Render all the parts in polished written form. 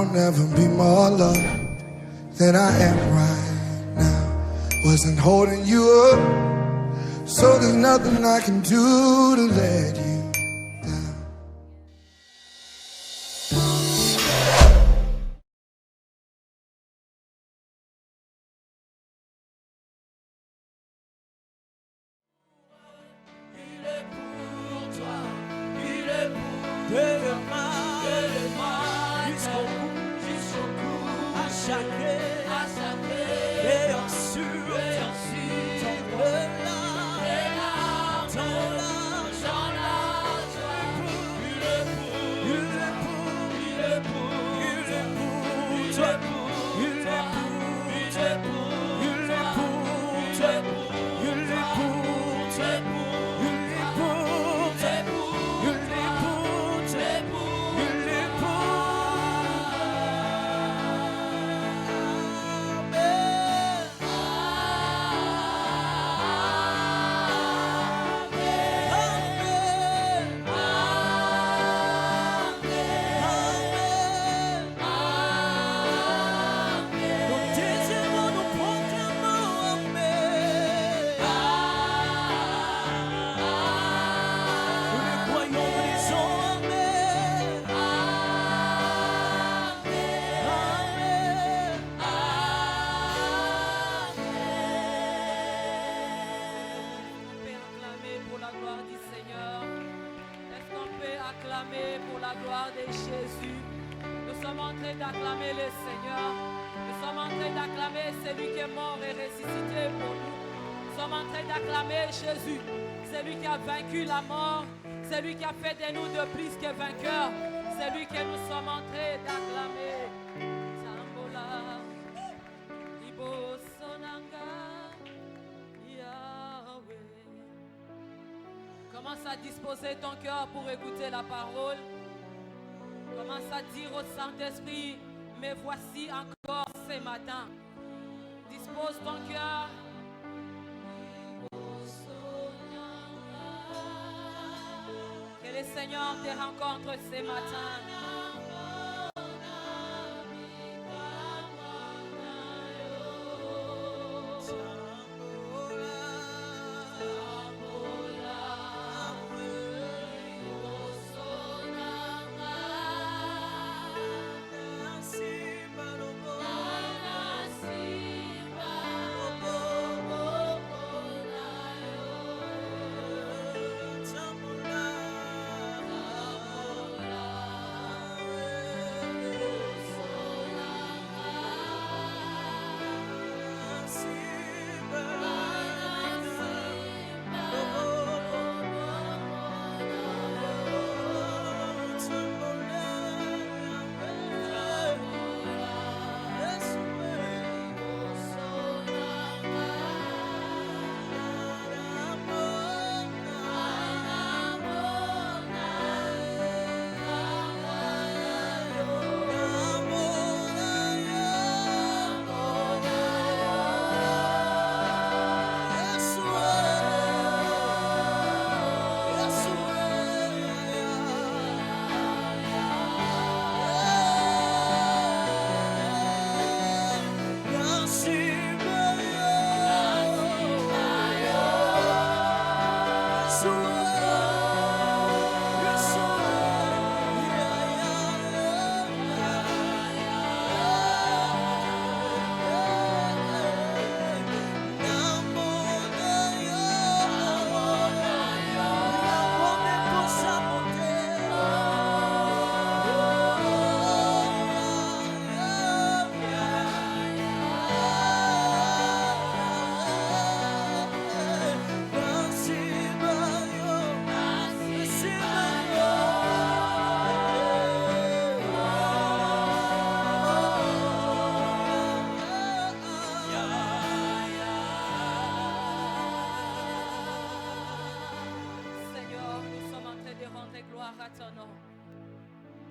I'll never be more loved than I am right now. Wasn't holding you up, so there's nothing I can do to let you down. Il est pour toi, il est pour dès le mal jusqu'au bout, à chaque pour la gloire de Jésus. Nous sommes en train d'acclamer le Seigneur. Nous sommes en train d'acclamer celui qui est mort et ressuscité pour nous. Nous sommes en train d'acclamer Jésus, celui qui a vaincu la mort, celui qui a fait de nous de plus que vainqueurs, celui que nous sommes en train d'acclamer. Tambola, Ibo Sonanga, Yahweh. Commence à disposer ton cœur pour écouter la parole. Commence à dire au Saint-Esprit, mais voici encore ce matin. Dispose ton cœur. Que le Seigneur te rencontre ce matin.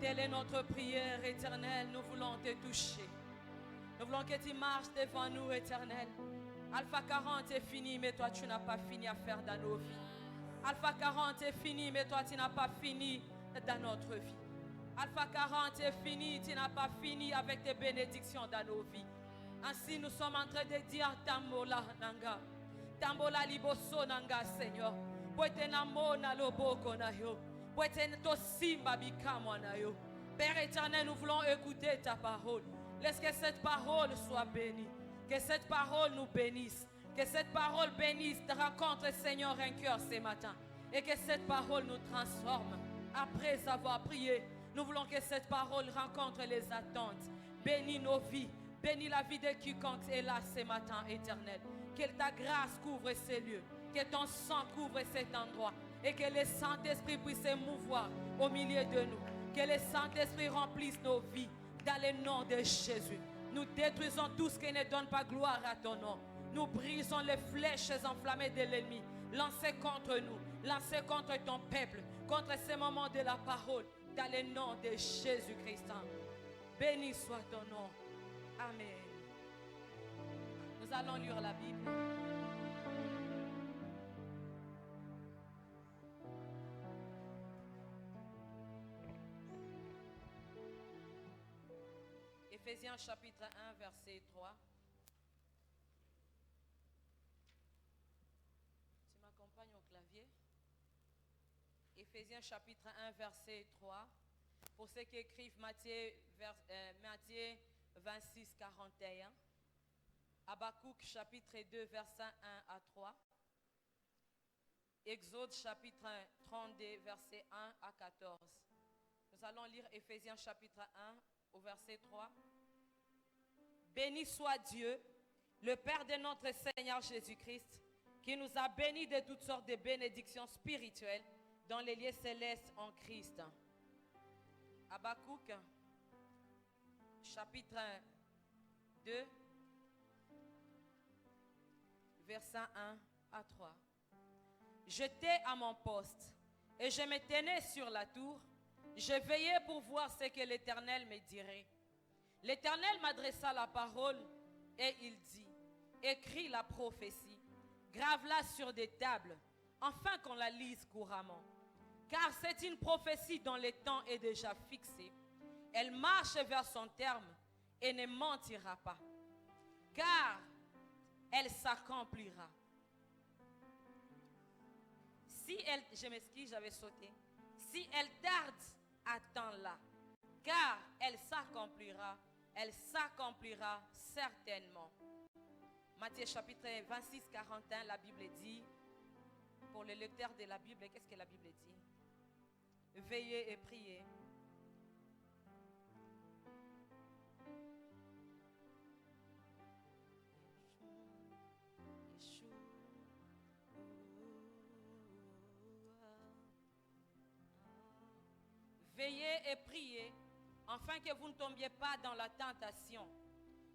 Telle est notre prière éternelle. Nous voulons te toucher. Nous voulons que tu marches devant nous, éternel. Alpha 40 est fini, mais toi tu n'as pas fini à faire dans nos vies. Alpha 40 est fini, mais toi tu n'as pas fini dans notre vie. Alpha 40 est fini, tu n'as pas fini avec tes bénédictions dans nos vies. Ainsi, nous sommes en train de dire Tambola Nanga. Tambola Liboso Nanga, Seigneur. Poete namona loboko na yo. Poete to simba bikamo na yo. Père éternel, nous voulons écouter ta parole. Laisse que cette parole soit bénie. Que cette parole nous bénisse. Que cette parole bénisse, te rencontre, Seigneur, un cœur ce matin. Et que cette parole nous transforme. Après avoir prié, nous voulons que cette parole rencontre les attentes. Bénis nos vies. Bénis la vie de quiconque est là ce matin, éternel. Que ta grâce couvre ces lieux. Que ton sang couvre cet endroit. Et que le Saint-Esprit puisse se mouvoir au milieu de nous. Que le Saint-Esprit remplisse nos vies. Dans le nom de Jésus. Nous détruisons tout ce qui ne donne pas gloire à ton nom. Nous brisons les flèches enflammées de l'ennemi. Lancées contre nous. Lancées contre ton peuple. Contre ces moments de la parole. Dans le nom de Jésus-Christ. Béni soit ton nom. Amen. Nous allons lire la Bible. Éphésiens chapitre 1, verset 3. Tu m'accompagnes au clavier. Éphésiens chapitre 1, verset 3. Pour ceux qui écrivent Matthieu 26, 41. Habakkuk chapitre 2, verset 1 à 3. Exode chapitre 32, verset 1 à 14. Nous allons lire Éphésiens chapitre 1 au verset 3. Béni soit Dieu, le Père de notre Seigneur Jésus-Christ, qui nous a bénis de toutes sortes de bénédictions spirituelles dans les lieux célestes en Christ. Habakkuk, chapitre 2, verset 1 à 3. J'étais à mon poste et je me tenais sur la tour. Je veillais pour voir ce que l'Éternel me dirait. L'Éternel m'adressa la parole et il dit, écris la prophétie, grave-la sur des tables, afin qu'on la lise couramment. Car c'est une prophétie dont le temps est déjà fixé. Elle marche vers son terme et ne mentira pas. Car elle s'accomplira. Si elle, je m'excuse, j'avais sauté. Si elle tarde, attends-la. Car elle s'accomplira certainement. Matthieu chapitre 26, 41, la Bible dit, pour les lecteurs de la Bible, qu'est-ce que la Bible dit? Veillez et priez. Veillez et priez, afin que vous ne tombiez pas dans la tentation.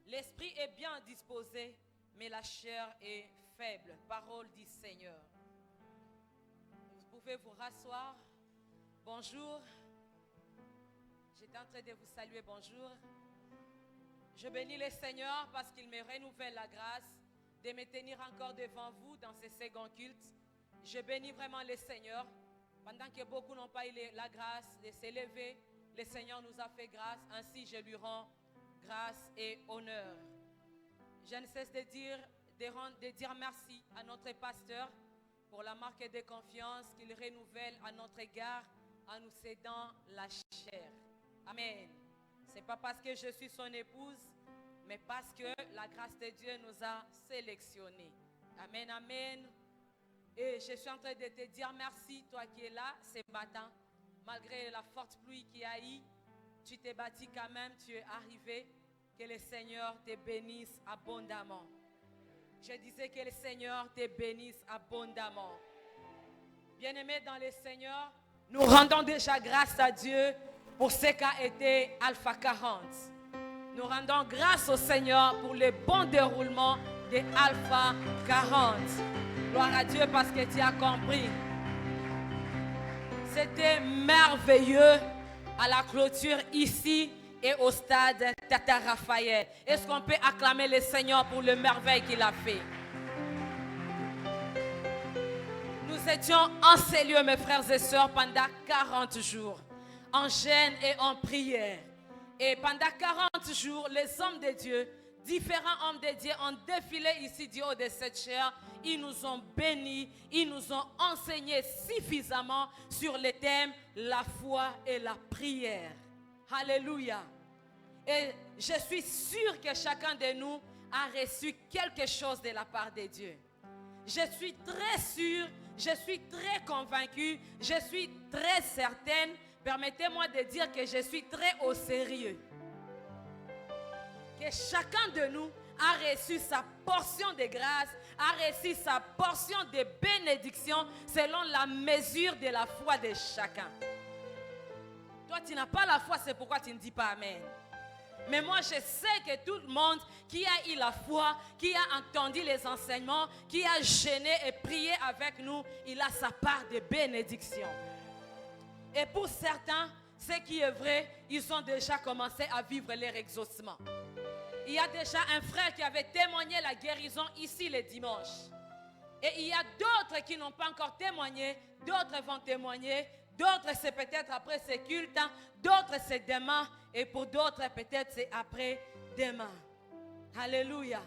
L'esprit est bien disposé, mais la chair est faible. Parole du Seigneur. Vous pouvez vous rasseoir. Bonjour. J'étais en train de vous saluer. Bonjour. Je bénis le Seigneur parce qu'il me renouvelle la grâce de me tenir encore devant vous dans ce second culte. Je bénis vraiment le Seigneur. Pendant que beaucoup n'ont pas eu la grâce de s'élever, le Seigneur nous a fait grâce. Ainsi, je lui rends grâce et honneur. Je ne cesse de dire merci à notre pasteur pour la marque de confiance qu'il renouvelle à notre égard en nous cédant la chair. Amen. Ce n'est pas parce que je suis son épouse, mais parce que la grâce de Dieu nous a sélectionnés. Amen, amen. Et je suis en train de te dire merci, toi qui es là ce matin. Malgré la forte pluie qu'il y a eu, tu t'es bâti quand même, tu es arrivé. Que le Seigneur te bénisse abondamment. Je disais que le Seigneur te bénisse abondamment. Bien-aimés dans le Seigneur, nous rendons déjà grâce à Dieu pour ce qu'a été Alpha 40. Nous rendons grâce au Seigneur pour le bon déroulement de Alpha 40. Gloire à Dieu parce que tu as compris. C'était merveilleux à la clôture ici et au stade Tata Raphaël. Est-ce qu'on peut acclamer le Seigneur pour le merveille qu'il a fait? Nous étions en ces lieux, mes frères et sœurs, pendant 40 jours. en jeûne et en prière. Et pendant 40 jours, les hommes de Dieu, différents hommes de Dieu ont défilé ici du haut de cette chair. Ils nous ont bénis, ils nous ont enseigné suffisamment sur le thème la foi et la prière. Alléluia. Et je suis sûre que chacun de nous a reçu quelque chose de la part de Dieu. Je suis très sûre, je suis très convaincue, je suis très certaine. Permettez-moi de dire que je suis très au sérieux. Que chacun de nous a reçu sa portion de grâce, a reçu sa portion de bénédiction selon la mesure de la foi de chacun. Toi, tu n'as pas la foi, c'est pourquoi tu ne dis pas Amen. Mais moi, je sais que tout le monde qui a eu la foi, qui a entendu les enseignements, qui a jeûné et prié avec nous, il a sa part de bénédiction. Et pour certains, ce qui est vrai, ils ont déjà commencé à vivre leur exaucement. Il y a déjà un frère qui avait témoigné la guérison ici le dimanche. Et il y a d'autres qui n'ont pas encore témoigné, d'autres vont témoigner, d'autres c'est peut-être après ce culte, d'autres c'est demain, et pour d'autres peut-être c'est après demain. Alléluia.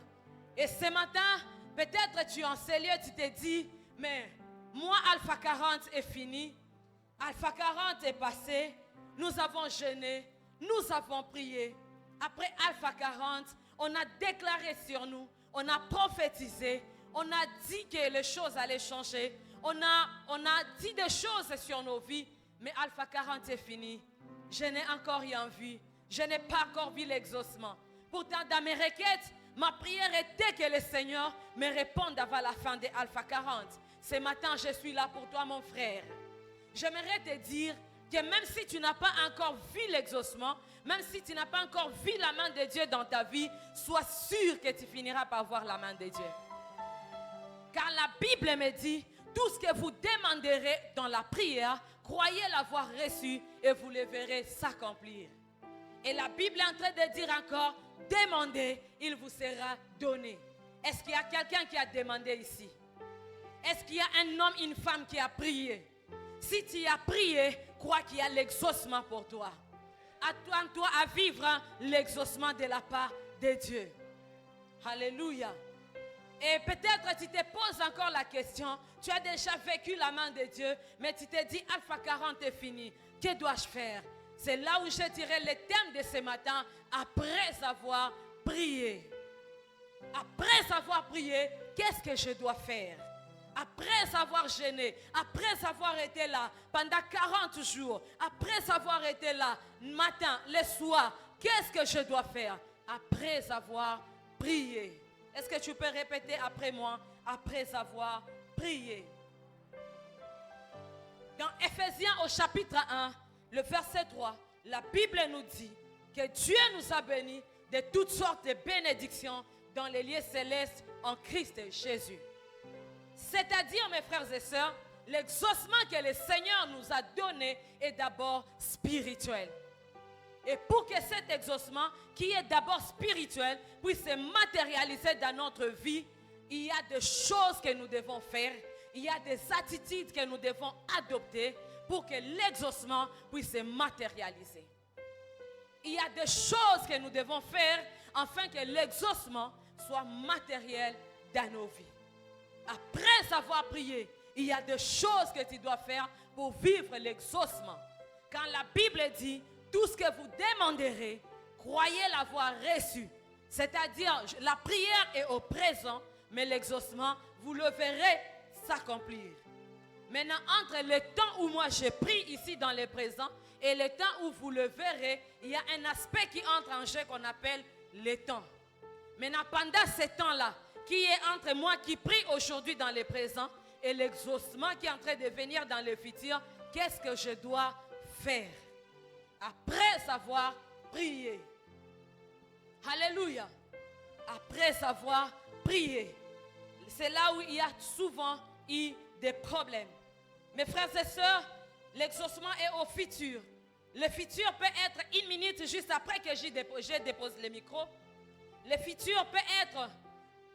Et ce matin, peut-être tu es en ce lieu, tu te dis, mais moi Alpha 40 est fini, Alpha 40 est passé, nous avons jeûné, nous avons prié. Après Alpha 40, on a déclaré sur nous, on a prophétisé, on a dit que les choses allaient changer, on a dit des choses sur nos vies, mais Alpha 40 est fini. Je n'ai encore rien vu, je n'ai pas encore vu l'exaucement. Pourtant, dans mes requêtes, ma prière était que le Seigneur me réponde avant la fin de Alpha 40. Ce matin, je suis là pour toi, mon frère. J'aimerais te dire que même si tu n'as pas encore vu l'exaucement, même si tu n'as pas encore vu la main de Dieu dans ta vie, sois sûr que tu finiras par voir la main de Dieu. Car la Bible me dit, tout ce que vous demanderez dans la prière, croyez l'avoir reçu et vous le verrez s'accomplir. Et la Bible est en train de dire encore, demandez, il vous sera donné. Est-ce qu'il y a quelqu'un qui a demandé ici? Est-ce qu'il y a un homme, une femme qui a prié? Si tu as prié, crois qu'il y a l'exaucement pour toi. Attends-toi à vivre l'exaucement de la part de Dieu. Alléluia. Et peut-être tu te poses encore la question, tu as déjà vécu la main de Dieu, mais tu te dis, Alpha 40 est fini, que dois-je faire? C'est là où je dirais le thème de ce matin, après avoir prié. Après avoir prié, qu'est-ce que je dois faire? Après avoir jeûné, après avoir été là pendant 40 jours, après avoir été là matin, le soir, qu'est-ce que je dois faire? Après avoir prié. Est-ce que tu peux répéter après moi? Après avoir prié. Dans Ephésiens au chapitre 1, le verset 3, la Bible nous dit que Dieu nous a bénis de toutes sortes de bénédictions dans les lieux célestes en Christ Jésus. C'est-à-dire, mes frères et sœurs, l'exaucement que le Seigneur nous a donné est d'abord spirituel. Et pour que cet exaucement, qui est d'abord spirituel, puisse se matérialiser dans notre vie, il y a des choses que nous devons faire, il y a des attitudes que nous devons adopter pour que l'exaucement puisse se matérialiser. Il y a des choses que nous devons faire afin que l'exaucement soit matériel dans nos vies. Après avoir prié, il y a des choses que tu dois faire pour vivre l'exaucement. Quand la Bible dit, tout ce que vous demanderez, croyez l'avoir reçu. C'est-à-dire, la prière est au présent, mais l'exaucement, vous le verrez s'accomplir. Maintenant, entre le temps où moi je prie ici dans le présent et le temps où vous le verrez, il y a un aspect qui entre en jeu qu'on appelle le temps. Maintenant, pendant ce temps-là, qui est entre moi qui prie aujourd'hui dans le présent et l'exaucement qui est en train de venir dans le futur, qu'est-ce que je dois faire? Après avoir prié. Alléluia. Après avoir prié. C'est là où il y a souvent eu des problèmes. Mes frères et sœurs, l'exaucement est au futur. Le futur peut être une minute juste après que je dépose le micro. Le futur peut être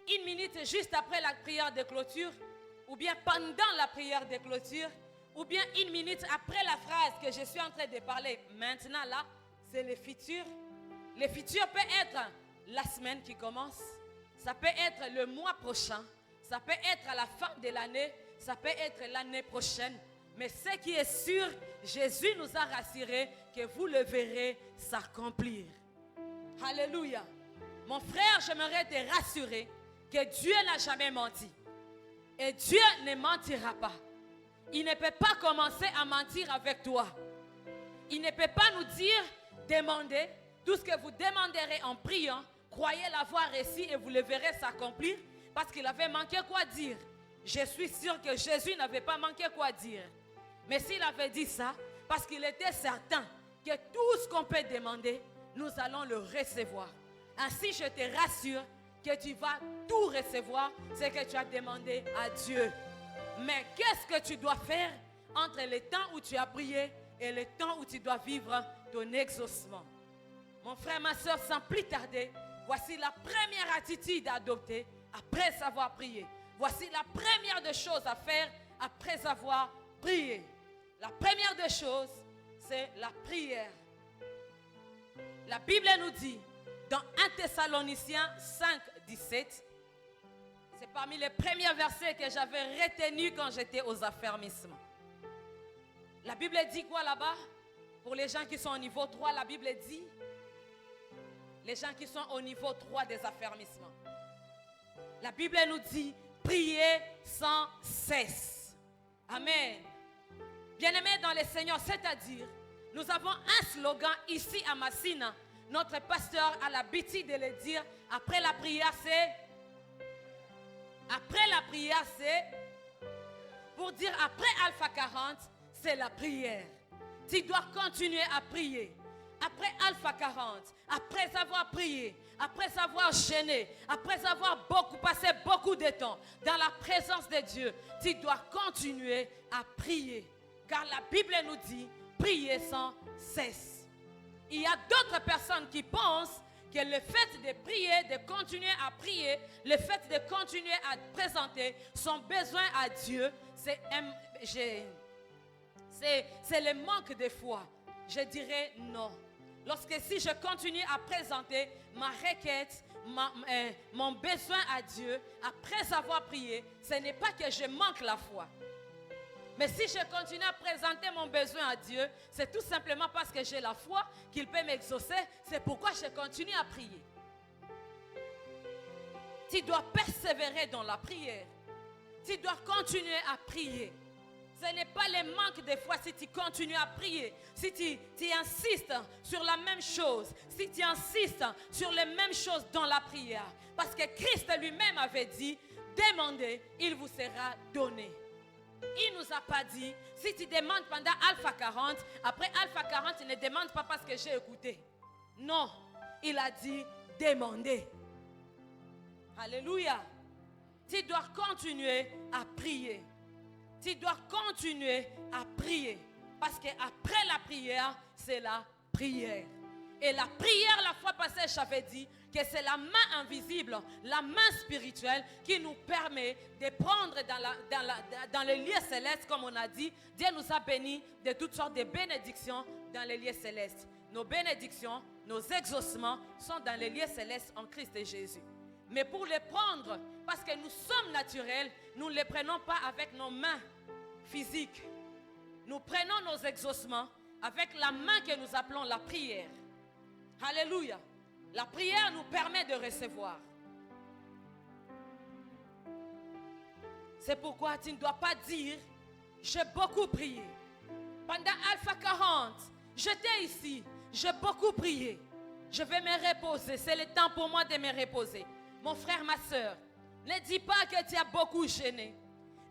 une minute juste après la prière de clôture, ou bien pendant la prière de clôture, ou bien 1 minute après la phrase que je suis en train de parler, maintenant là, c'est le futur. Le futur peut être la semaine qui commence, ça peut être le mois prochain, ça peut être à la fin de l'année, ça peut être l'année prochaine. Mais ce qui est sûr, Jésus nous a rassurés que vous le verrez s'accomplir. Alléluia. Mon frère, j'aimerais te rassurer que Dieu n'a jamais menti. Et Dieu ne mentira pas. Il ne peut pas commencer à mentir avec toi. Il ne peut pas nous dire, demandez, tout ce que vous demanderez en priant, croyez l'avoir reçu et vous le verrez s'accomplir, parce qu'il avait manqué quoi dire. Je suis sûr que Jésus n'avait pas manqué quoi dire. Mais s'il avait dit ça, parce qu'il était certain que tout ce qu'on peut demander, nous allons le recevoir. Ainsi, je te rassure que tu vas tout recevoir, ce que tu as demandé à Dieu. Mais qu'est-ce que tu dois faire entre le temps où tu as prié et le temps où tu dois vivre ton exaucement? Mon frère, ma soeur, sans plus tarder, voici la première attitude à adopter après avoir prié. Voici la première des choses à faire après avoir prié. La première des choses, c'est la prière. La Bible nous dit, dans 1 Thessaloniciens 5, 17, c'est parmi les premiers versets que j'avais retenus quand j'étais aux affermissements. La Bible dit quoi là-bas? Pour les gens qui sont au niveau 3, la Bible dit, les gens qui sont au niveau 3 des affermissements. La Bible nous dit, priez sans cesse. Amen. Bien-aimés dans le Seigneur, c'est-à-dire, nous avons un slogan ici à Massina. Notre pasteur a l'habitude de le dire, après la prière, c'est... Après la prière, c'est... Pour dire après Alpha 40, c'est la prière. Tu dois continuer à prier. Après Alpha 40, après avoir prié, après avoir gêné, après avoir passé beaucoup de temps dans la présence de Dieu, tu dois continuer à prier. Car la Bible nous dit, priez sans cesse. Il y a d'autres personnes qui pensent que le fait de prier, de continuer à prier, le fait de continuer à présenter son besoin à Dieu, c'est le manque de foi. Je dirais non. Lorsque si je continue à présenter ma requête, mon besoin à Dieu, après avoir prié, ce n'est pas que je manque la foi. Mais si je continue à présenter mon besoin à Dieu, c'est tout simplement parce que j'ai la foi qu'il peut m'exaucer. C'est pourquoi je continue à prier. Tu dois persévérer dans la prière. Tu dois continuer à prier. Ce n'est pas le manque de foi si tu continues à prier, si tu insistes sur la même chose, si tu insistes sur les mêmes choses dans la prière. Parce que Christ lui-même avait dit, demandez, il vous sera donné. Il ne nous a pas dit, si tu demandes pendant Alpha 40, après Alpha 40, tu ne demandes pas parce que j'ai écouté. Non, il a dit, demandez. Alléluia. Tu dois continuer à prier. Tu dois continuer à prier. Parce qu'après la prière, c'est la prière. Et la prière, la fois passée, j'avais dit que c'est la main invisible, la main spirituelle qui nous permet de prendre dans les lieux célestes, comme on a dit. Dieu nous a bénis de toutes sortes de bénédictions dans les lieux célestes. Nos bénédictions, nos exaucements sont dans les lieux célestes en Christ et Jésus. Mais pour les prendre, parce que nous sommes naturels, nous ne les prenons pas avec nos mains physiques. Nous prenons nos exaucements avec la main que nous appelons la prière. Alléluia. La prière nous permet de recevoir. C'est pourquoi tu ne dois pas dire, j'ai beaucoup prié. Pendant Alpha 40, j'étais ici, j'ai beaucoup prié. Je vais me reposer, c'est le temps pour moi de me reposer. Mon frère, ma soeur, ne dis pas que tu as beaucoup gêné.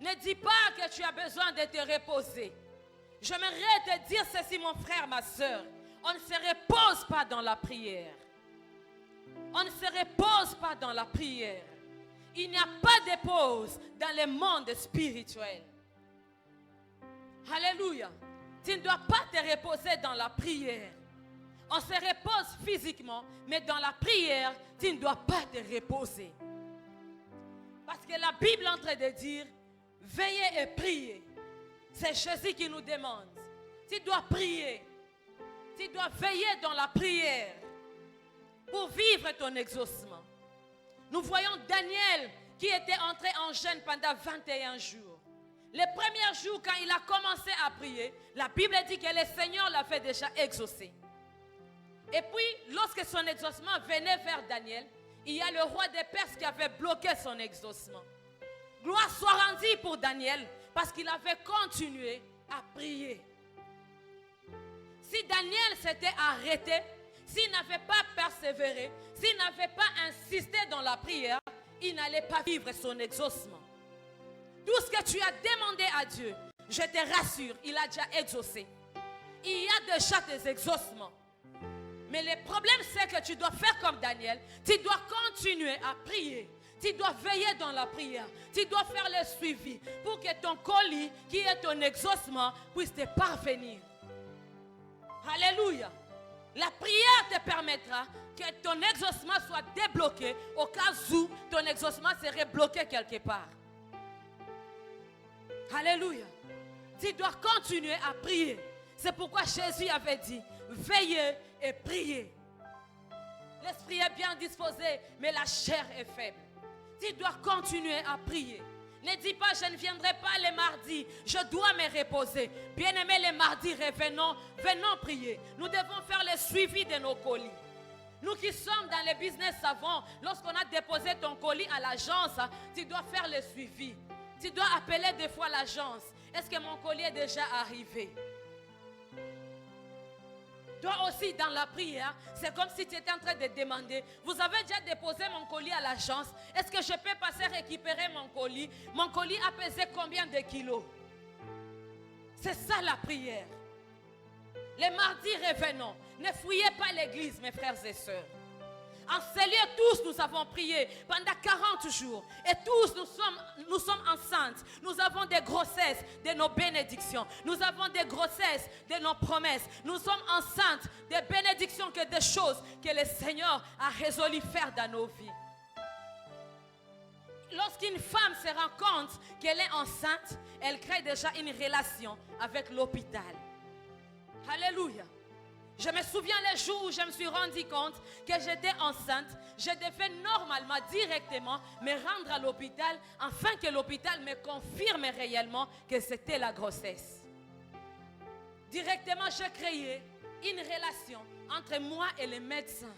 Ne dis pas que tu as besoin de te reposer. J'aimerais te dire ceci, mon frère, ma soeur. On ne se repose pas dans la prière. On ne se repose pas dans la prière. Il n'y a pas de pause dans le monde spirituel. Alléluia. Tu ne dois pas te reposer dans la prière. On se repose physiquement, mais dans la prière, tu ne dois pas te reposer. Parce que la Bible est en train de dire, veillez et priez. C'est Jésus qui nous demande. Tu dois prier. Tu dois veiller dans la prière pour vivre ton exaucement. Nous voyons Daniel qui était entré en jeûne pendant 21 jours. Les premiers jours, quand il a commencé à prier, la Bible dit que le Seigneur l'avait déjà exaucé. Et puis, lorsque son exaucement venait vers Daniel, il y a le roi des Perses qui avait bloqué son exaucement. Gloire soit rendue pour Daniel, parce qu'il avait continué à prier. Si Daniel s'était arrêté, s'il n'avait pas persévéré, s'il n'avait pas insisté dans la prière, il n'allait pas vivre son exaucement. Tout ce que tu as demandé à Dieu, je te rassure, il a déjà exaucé. Il y a déjà des exaucements. Mais le problème, c'est que tu dois faire comme Daniel. Tu dois continuer à prier. Tu dois veiller dans la prière. Tu dois faire le suivi pour que ton colis, qui est ton exaucement, puisse te parvenir. Alléluia. La prière te permettra que ton exaucement soit débloqué au cas où ton exaucement serait bloqué quelque part. Alléluia. Tu dois continuer à prier. C'est pourquoi Jésus avait dit, veillez et priez. L'esprit est bien disposé, mais la chair est faible. Tu dois continuer à prier. Ne dis pas, je ne viendrai pas les mardis, je dois me reposer. Bien-aimés, les mardis, revenons, venons prier. Nous devons faire le suivi de nos colis. Nous qui sommes dans le business savons, lorsqu'on a déposé ton colis à l'agence, tu dois faire le suivi. Tu dois appeler des fois l'agence. Est-ce que mon colis est déjà arrivé? Toi aussi, dans la prière, c'est comme si tu étais en train de demander, vous avez déjà déposé mon colis à l'agence, est-ce que je peux passer récupérer mon colis? Mon colis a pesé combien de kilos? C'est ça la prière. Les mardis, revenons. Ne fouillez pas l'église, mes frères et sœurs. En ces lieux, tous nous avons prié pendant 40 jours. Et tous nous sommes enceintes. Nous avons des grossesses de nos bénédictions. Nous avons des grossesses de nos promesses. Nous sommes enceintes des bénédictions que des choses que le Seigneur a résolu faire dans nos vies. Lorsqu'une femme se rend compte qu'elle est enceinte, elle crée déjà une relation avec l'hôpital. Alléluia. Je me souviens les jours où je me suis rendu compte que j'étais enceinte. Je devais normalement, directement, me rendre à l'hôpital afin que l'hôpital me confirme réellement que c'était la grossesse. Directement, j'ai créé une relation entre moi et les médecins.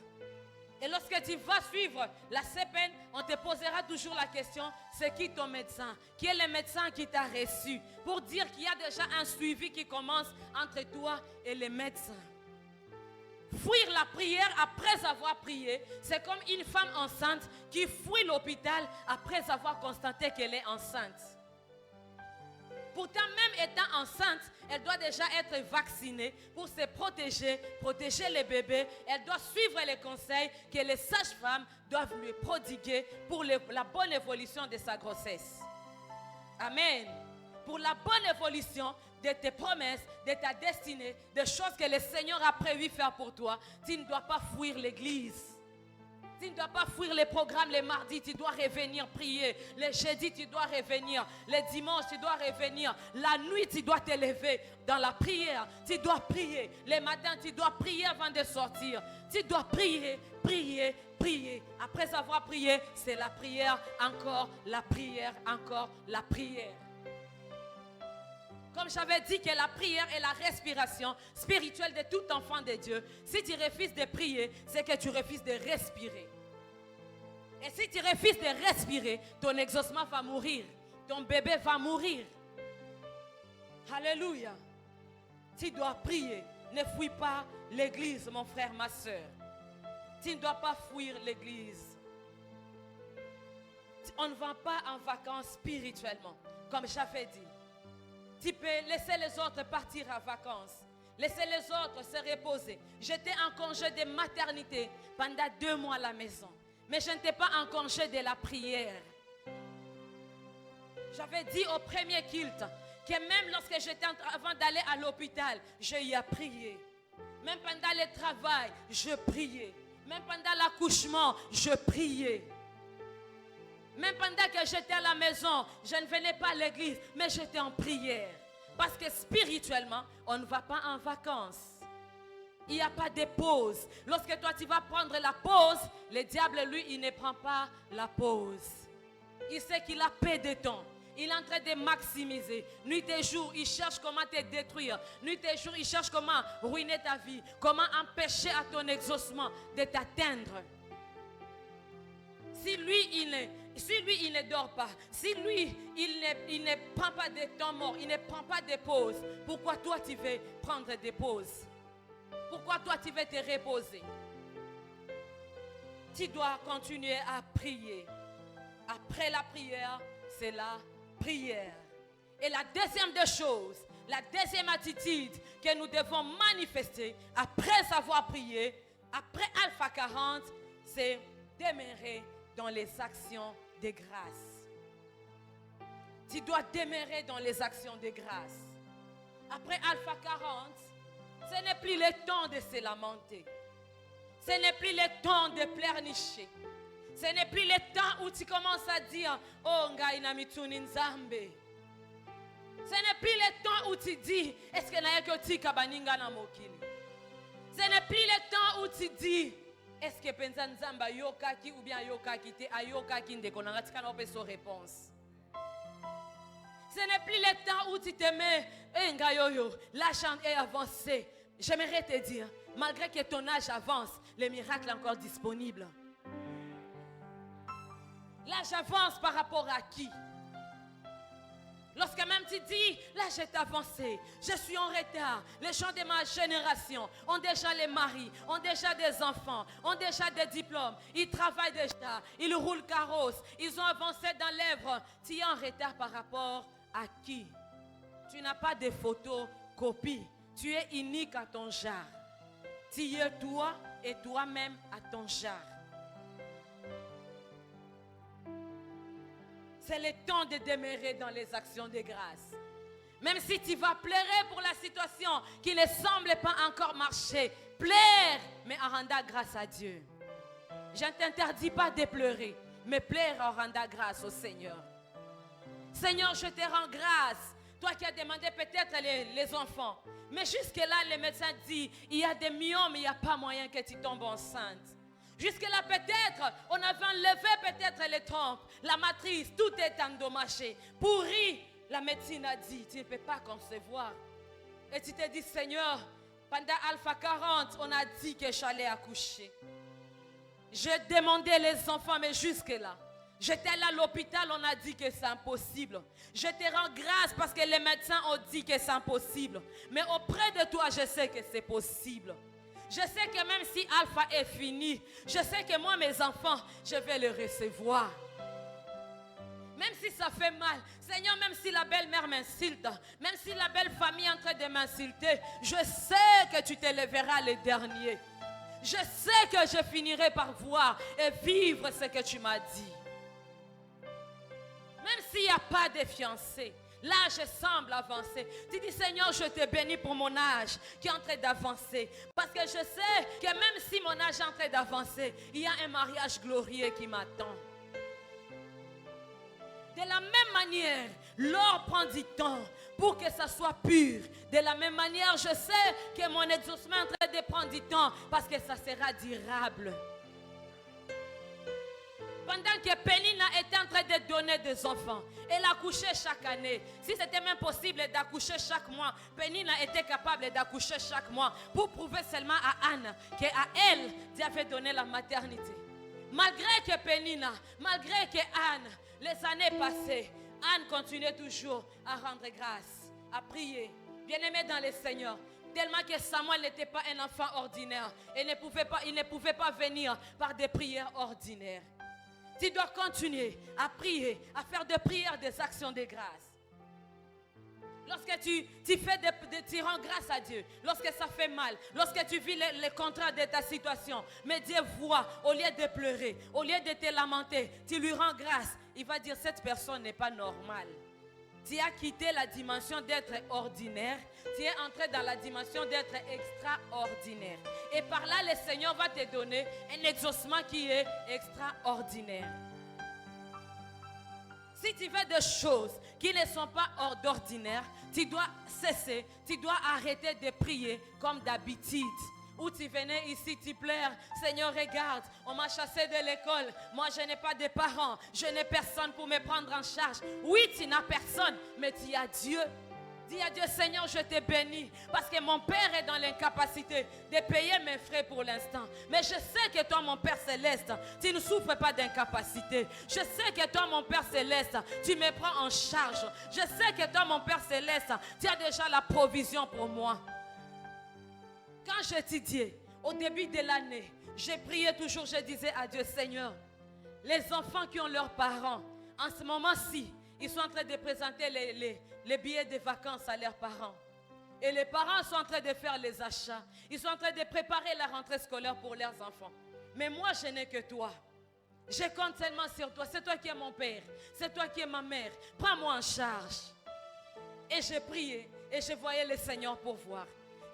Et lorsque tu vas suivre la CPN, on te posera toujours la question, c'est qui ton médecin? Qui est le médecin qui t'a reçu? Pour dire qu'il y a déjà un suivi qui commence entre toi et les médecins. Fuir la prière après avoir prié, c'est comme une femme enceinte qui fuit l'hôpital après avoir constaté qu'elle est enceinte. Pourtant, même étant enceinte, elle doit déjà être vaccinée pour se protéger, protéger les bébés. Elle doit suivre les conseils que les sages-femmes doivent lui prodiguer pour la bonne évolution de sa grossesse. Amen. Pour la bonne évolution de tes promesses, de ta destinée, des choses que le Seigneur a prévu faire pour toi, tu ne dois pas fuir l'église. Tu ne dois pas fuir les programmes les mardis, tu dois revenir prier. Les jeudis, tu dois revenir. Les dimanches, tu dois revenir. La nuit, tu dois te lever dans la prière. Tu dois prier. Les matins, tu dois prier avant de sortir. Tu dois prier, prier, prier. Après avoir prié, c'est la prière, encore la prière, encore la prière. Comme j'avais dit que la prière est la respiration spirituelle de tout enfant de Dieu. Si tu refuses de prier, c'est que tu refuses de respirer. Et si tu refuses de respirer, ton exaucement va mourir. Ton bébé va mourir. Alléluia. Tu dois prier. Ne fuis pas l'église, mon frère, ma soeur. Tu ne dois pas fuir l'église. On ne va pas en vacances spirituellement, comme j'avais dit. Tu peux laisser les autres partir en vacances. Laisser les autres se reposer. J'étais en congé de maternité pendant 2 mois à la maison. Mais je n'étais pas en congé de la prière. J'avais dit au premier culte que même lorsque j'étais avant d'aller à l'hôpital, je y ai prié. Même pendant le travail, je priais. Même pendant l'accouchement, je priais. Même pendant que j'étais à la maison, je ne venais pas à l'église, mais j'étais en prière. Parce que spirituellement, on ne va pas en vacances. Il n'y a pas de pause. Lorsque toi tu vas prendre la pause, le diable, lui, il ne prend pas la pause. Il sait qu'il a peu de temps. Il est en train de maximiser. Nuit et jour, il cherche comment te détruire. Nuit et jour, il cherche comment ruiner ta vie. Comment empêcher à ton exaucement de t'atteindre. Si lui, il ne dort pas, si lui, il ne prend pas de temps mort, il ne prend pas de pause, pourquoi toi tu veux prendre des pauses? Pourquoi toi tu veux te reposer? Tu dois continuer à prier. Après la prière, c'est la prière. Et la deuxième des choses, la deuxième attitude que nous devons manifester après avoir prié, après Alpha 40, c'est demeurer dans les actions de grâce. Tu dois demeurer dans les actions de grâce. Après Alpha 40, ce n'est plus le temps de se lamenter. Ce n'est plus le temps de pleurnicher. Ce n'est plus le temps où tu commences à dire « Oh, ngai na mituni nzambe ». Ce n'est plus le temps où tu dis « Est-ce que na yeke otika baninga na mokili ». Ce n'est plus le temps où tu dis « Est-ce que penza nzamba yokaki ou bien yokaki te ayokaki ndeko nanga tika na opeso réponse ». Ce n'est plus le temps où tu te mets « Eh ngayoyo, l'âge est avancé ». J'aimerais te dire, malgré que ton âge avance, le miracle est encore disponible. L'âge avance par rapport à qui? Lorsque même tu dis, l'âge est avancé, je suis en retard. Les gens de ma génération ont déjà les maris, ont déjà des enfants, ont déjà des diplômes. Ils travaillent déjà, ils roulent carrosse, ils ont avancé dans l'œuvre. Tu es en retard par rapport à qui? Tu n'as pas de photocopie. Tu es unique à ton genre. Tu es toi et toi-même à ton genre. C'est le temps de demeurer dans les actions de grâce. Même si tu vas pleurer pour la situation qui ne semble pas encore marcher, pleure, mais en rendant grâce à Dieu. Je ne t'interdis pas de pleurer, mais pleure en rendant grâce au Seigneur. Seigneur, je te rends grâce. Toi qui as demandé peut-être les enfants. Mais jusque-là, les médecins disent, il y a des myomes, mais il n'y a pas moyen que tu tombes enceinte. Jusque-là, peut-être, on avait enlevé peut-être les trompes, la matrice, tout est endommagé. Pourri, la médecine a dit, tu ne peux pas concevoir. Et tu te dis, Seigneur, pendant Alpha 40, on a dit que j'allais accoucher. J'ai demandé les enfants, mais jusque-là, j'étais là à l'hôpital, on a dit que c'est impossible. Je te rends grâce parce que les médecins ont dit que c'est impossible. Mais auprès de toi, je sais que c'est possible. Je sais que même si Alpha est fini, je sais que moi, mes enfants, je vais les recevoir. Même si ça fait mal, Seigneur, même si la belle-mère m'insulte, même si la belle famille est en train de m'insulter, je sais que tu te lèveras le dernier. Je sais que je finirai par voir et vivre ce que tu m'as dit. Même s'il n'y a pas de fiancé, l'âge semble avancer. Tu dis, Seigneur, je te bénis pour mon âge qui est en train d'avancer. Parce que je sais que même si mon âge est en train d'avancer, il y a un mariage glorieux qui m'attend. De la même manière, l'or prend du temps pour que ça soit pur. De la même manière, je sais que mon exaucement est en train de prendre du temps parce que ça sera durable. Pendant que Pénina était en train de donner des enfants, elle accouchait chaque année. Si c'était même possible d'accoucher chaque mois, Pénina était capable d'accoucher chaque mois pour prouver seulement à Anne qu'à elle, Dieu avait donné la maternité. Malgré que Pénina, malgré que Anne, les années passées, Anne continuait toujours à rendre grâce, à prier. Bien-aimée dans le Seigneur, tellement que Samuel n'était pas un enfant ordinaire et il ne pouvait pas venir par des prières ordinaires. Tu dois continuer à prier, à faire des prières, des actions de grâce. Lorsque tu rends grâce à Dieu, lorsque ça fait mal, lorsque tu vis les contrats de ta situation, mais Dieu voit, au lieu de pleurer, au lieu de te lamenter, tu lui rends grâce. Il va dire, cette personne n'est pas normale. Tu as quitté la dimension d'être ordinaire, tu es entré dans la dimension d'être extraordinaire. Et par là, le Seigneur va te donner un exaucement qui est extraordinaire. Si tu fais des choses qui ne sont pas hors d'ordinaire, tu dois cesser, tu dois arrêter de prier comme d'habitude. Où tu venais ici, tu pleures. Seigneur, regarde, on m'a chassé de l'école. Moi, je n'ai pas de parents. Je n'ai personne pour me prendre en charge. Oui, tu n'as personne, mais tu as Dieu. Dis à Dieu, Seigneur, je te bénis parce que mon Père est dans l'incapacité de payer mes frais pour l'instant. Mais je sais que toi, mon Père Céleste, tu ne souffres pas d'incapacité. Je sais que toi, mon Père Céleste, tu me prends en charge. Je sais que toi, mon Père Céleste, tu as déjà la provision pour moi. Quand j'étudiais, au début de l'année, j'ai prié toujours, je disais à Dieu, Seigneur, les enfants qui ont leurs parents, en ce moment-ci, ils sont en train de présenter les billets de vacances à leurs parents. Et les parents sont en train de faire les achats. Ils sont en train de préparer la rentrée scolaire pour leurs enfants. Mais moi, je n'ai que toi. Je compte seulement sur toi. C'est toi qui es mon père. C'est toi qui es ma mère. Prends-moi en charge. Et j'ai prié et je voyais le Seigneur pourvoir.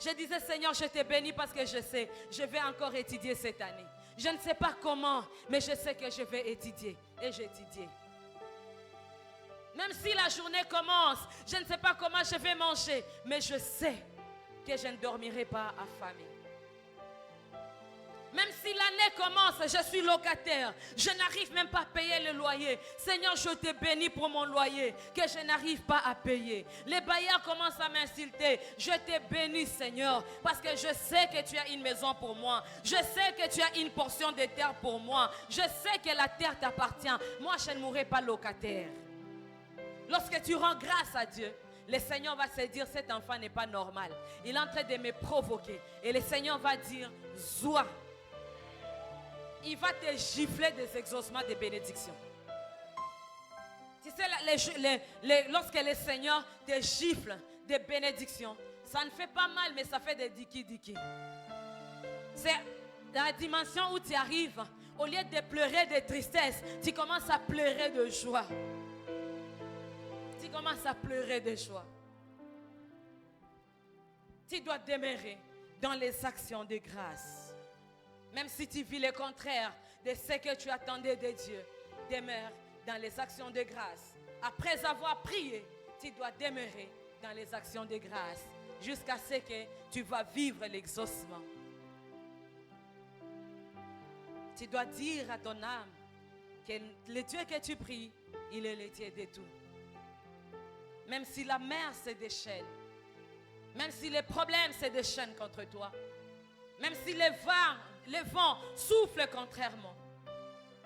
Je disais, Seigneur, je te bénis parce que je sais, je vais encore étudier cette année. Je ne sais pas comment, mais je sais que je vais étudier. Et j'ai étudié. Même si la journée commence, je ne sais pas comment je vais manger, mais je sais que je ne dormirai pas affamé. Même si l'année commence, je suis locataire, je n'arrive même pas à payer le loyer. Seigneur, je te bénis pour mon loyer que je n'arrive pas à payer. Les bailleurs commencent à m'insulter. Je te bénis, Seigneur, parce que je sais que tu as une maison pour moi. Je sais que tu as une portion de terre pour moi. Je sais que la terre t'appartient. Moi, je ne mourrai pas locataire. Lorsque tu rends grâce à Dieu, le Seigneur va se dire, cet enfant n'est pas normal. Il est en train de me provoquer. Et le Seigneur va dire, Zoua. Il va te gifler des exaucements de bénédiction. Tu sais, lorsque le Seigneur te gifle des bénédictions, ça ne fait pas mal, mais ça fait des diki-diki. C'est dans la dimension où tu arrives, au lieu de pleurer de tristesse, tu commences à pleurer de joie. Tu commences à pleurer de joie. Tu dois demeurer dans les actions de grâce. Même si tu vis le contraire de ce que tu attendais de Dieu, demeure dans les actions de grâce. Après avoir prié, tu dois demeurer dans les actions de grâce jusqu'à ce que tu vas vivre l'exaucement. Tu dois dire à ton âme que le Dieu que tu pries, il est le Dieu de tout. Même si la mer se déchaîne, même si les problèmes se déchaînent contre toi, même si les vents soufflent contrairement,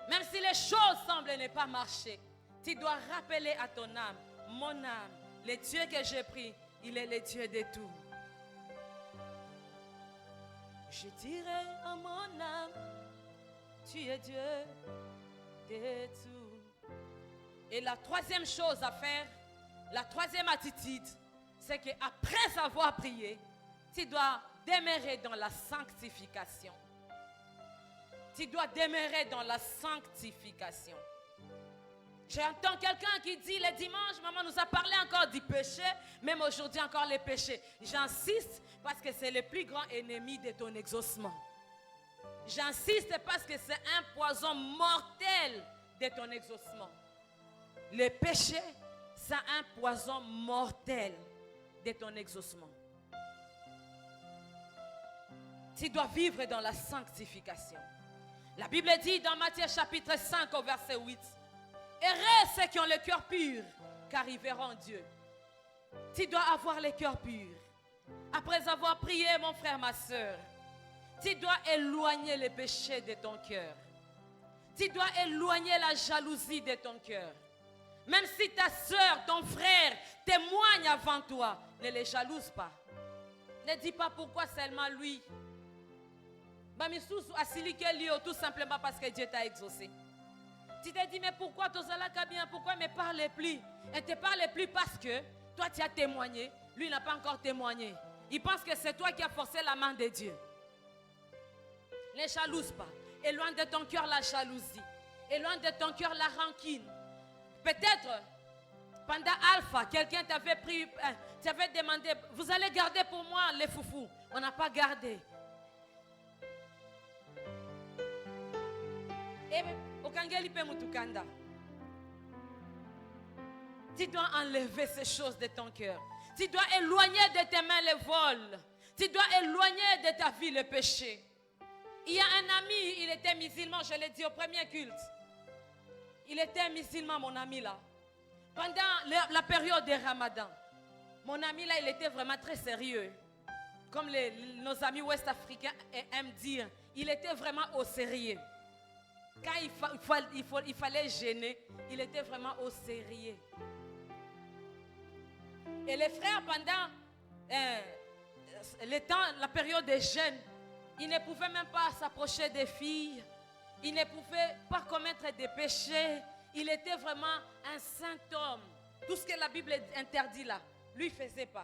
même si les choses semblent ne pas marcher, tu dois rappeler à ton âme, mon âme, le Dieu que j'ai pris, il est le Dieu de tout. Je dirai à mon âme, tu es Dieu de tout. Et la troisième chose à faire, la troisième attitude, c'est qu'après avoir prié, tu dois demeurer dans la sanctification. Tu dois demeurer dans la sanctification. J'entends quelqu'un qui dit le dimanche, maman nous a parlé encore du péché, même aujourd'hui encore les péchés. J'insiste parce que c'est le plus grand ennemi de ton exaucement. J'insiste parce que c'est un poison mortel de ton exaucement. Le péché, c'est un poison mortel de ton exaucement. Tu dois vivre dans la sanctification. La Bible dit dans Matthieu chapitre 5 au verset 8, heureux ceux qui ont le cœur pur, car ils verront Dieu. Tu dois avoir le cœur pur. Après avoir prié, mon frère, ma soeur, tu dois éloigner les péchés de ton cœur. Tu dois éloigner la jalousie de ton cœur. Même si ta soeur, ton frère témoigne avant toi, ne les jalouse pas. Ne dis pas pourquoi seulement lui. Tout simplement parce que Dieu t'a exaucé. Tu te dis, mais pourquoi Tozalaka bien? Pourquoi il ne me parle plus? Elle ne te parle plus parce que toi tu as témoigné, lui n'a pas encore témoigné. Il pense que c'est toi qui as forcé la main de Dieu. Ne jalouse pas. Éloigne de ton cœur la jalousie. Éloigne de ton cœur la rancune. Peut-être, pendant Alpha, quelqu'un t'avait demandé, vous allez garder pour moi les foufous. On n'a pas gardé. Et Okangeli pe mutukanda. Tu dois enlever ces choses de ton cœur. Tu dois éloigner de tes mains le vol. Tu dois éloigner de ta vie le péché. Il y a un ami, il était musulman, je l'ai dit au premier culte. Il était musulman, mon ami là. Pendant la période de Ramadan, mon ami là, il était vraiment très sérieux. Comme nos amis ouest-africains aiment dire, il était vraiment au sérieux. Quand il fallait gêner, il était vraiment au sérieux. Et les frères, pendant la période des jeûnes, ils ne pouvaient même pas s'approcher des filles. Ils ne pouvaient pas commettre des péchés. Il était vraiment un saint homme. Tout ce que la Bible interdit là, lui ne faisait pas.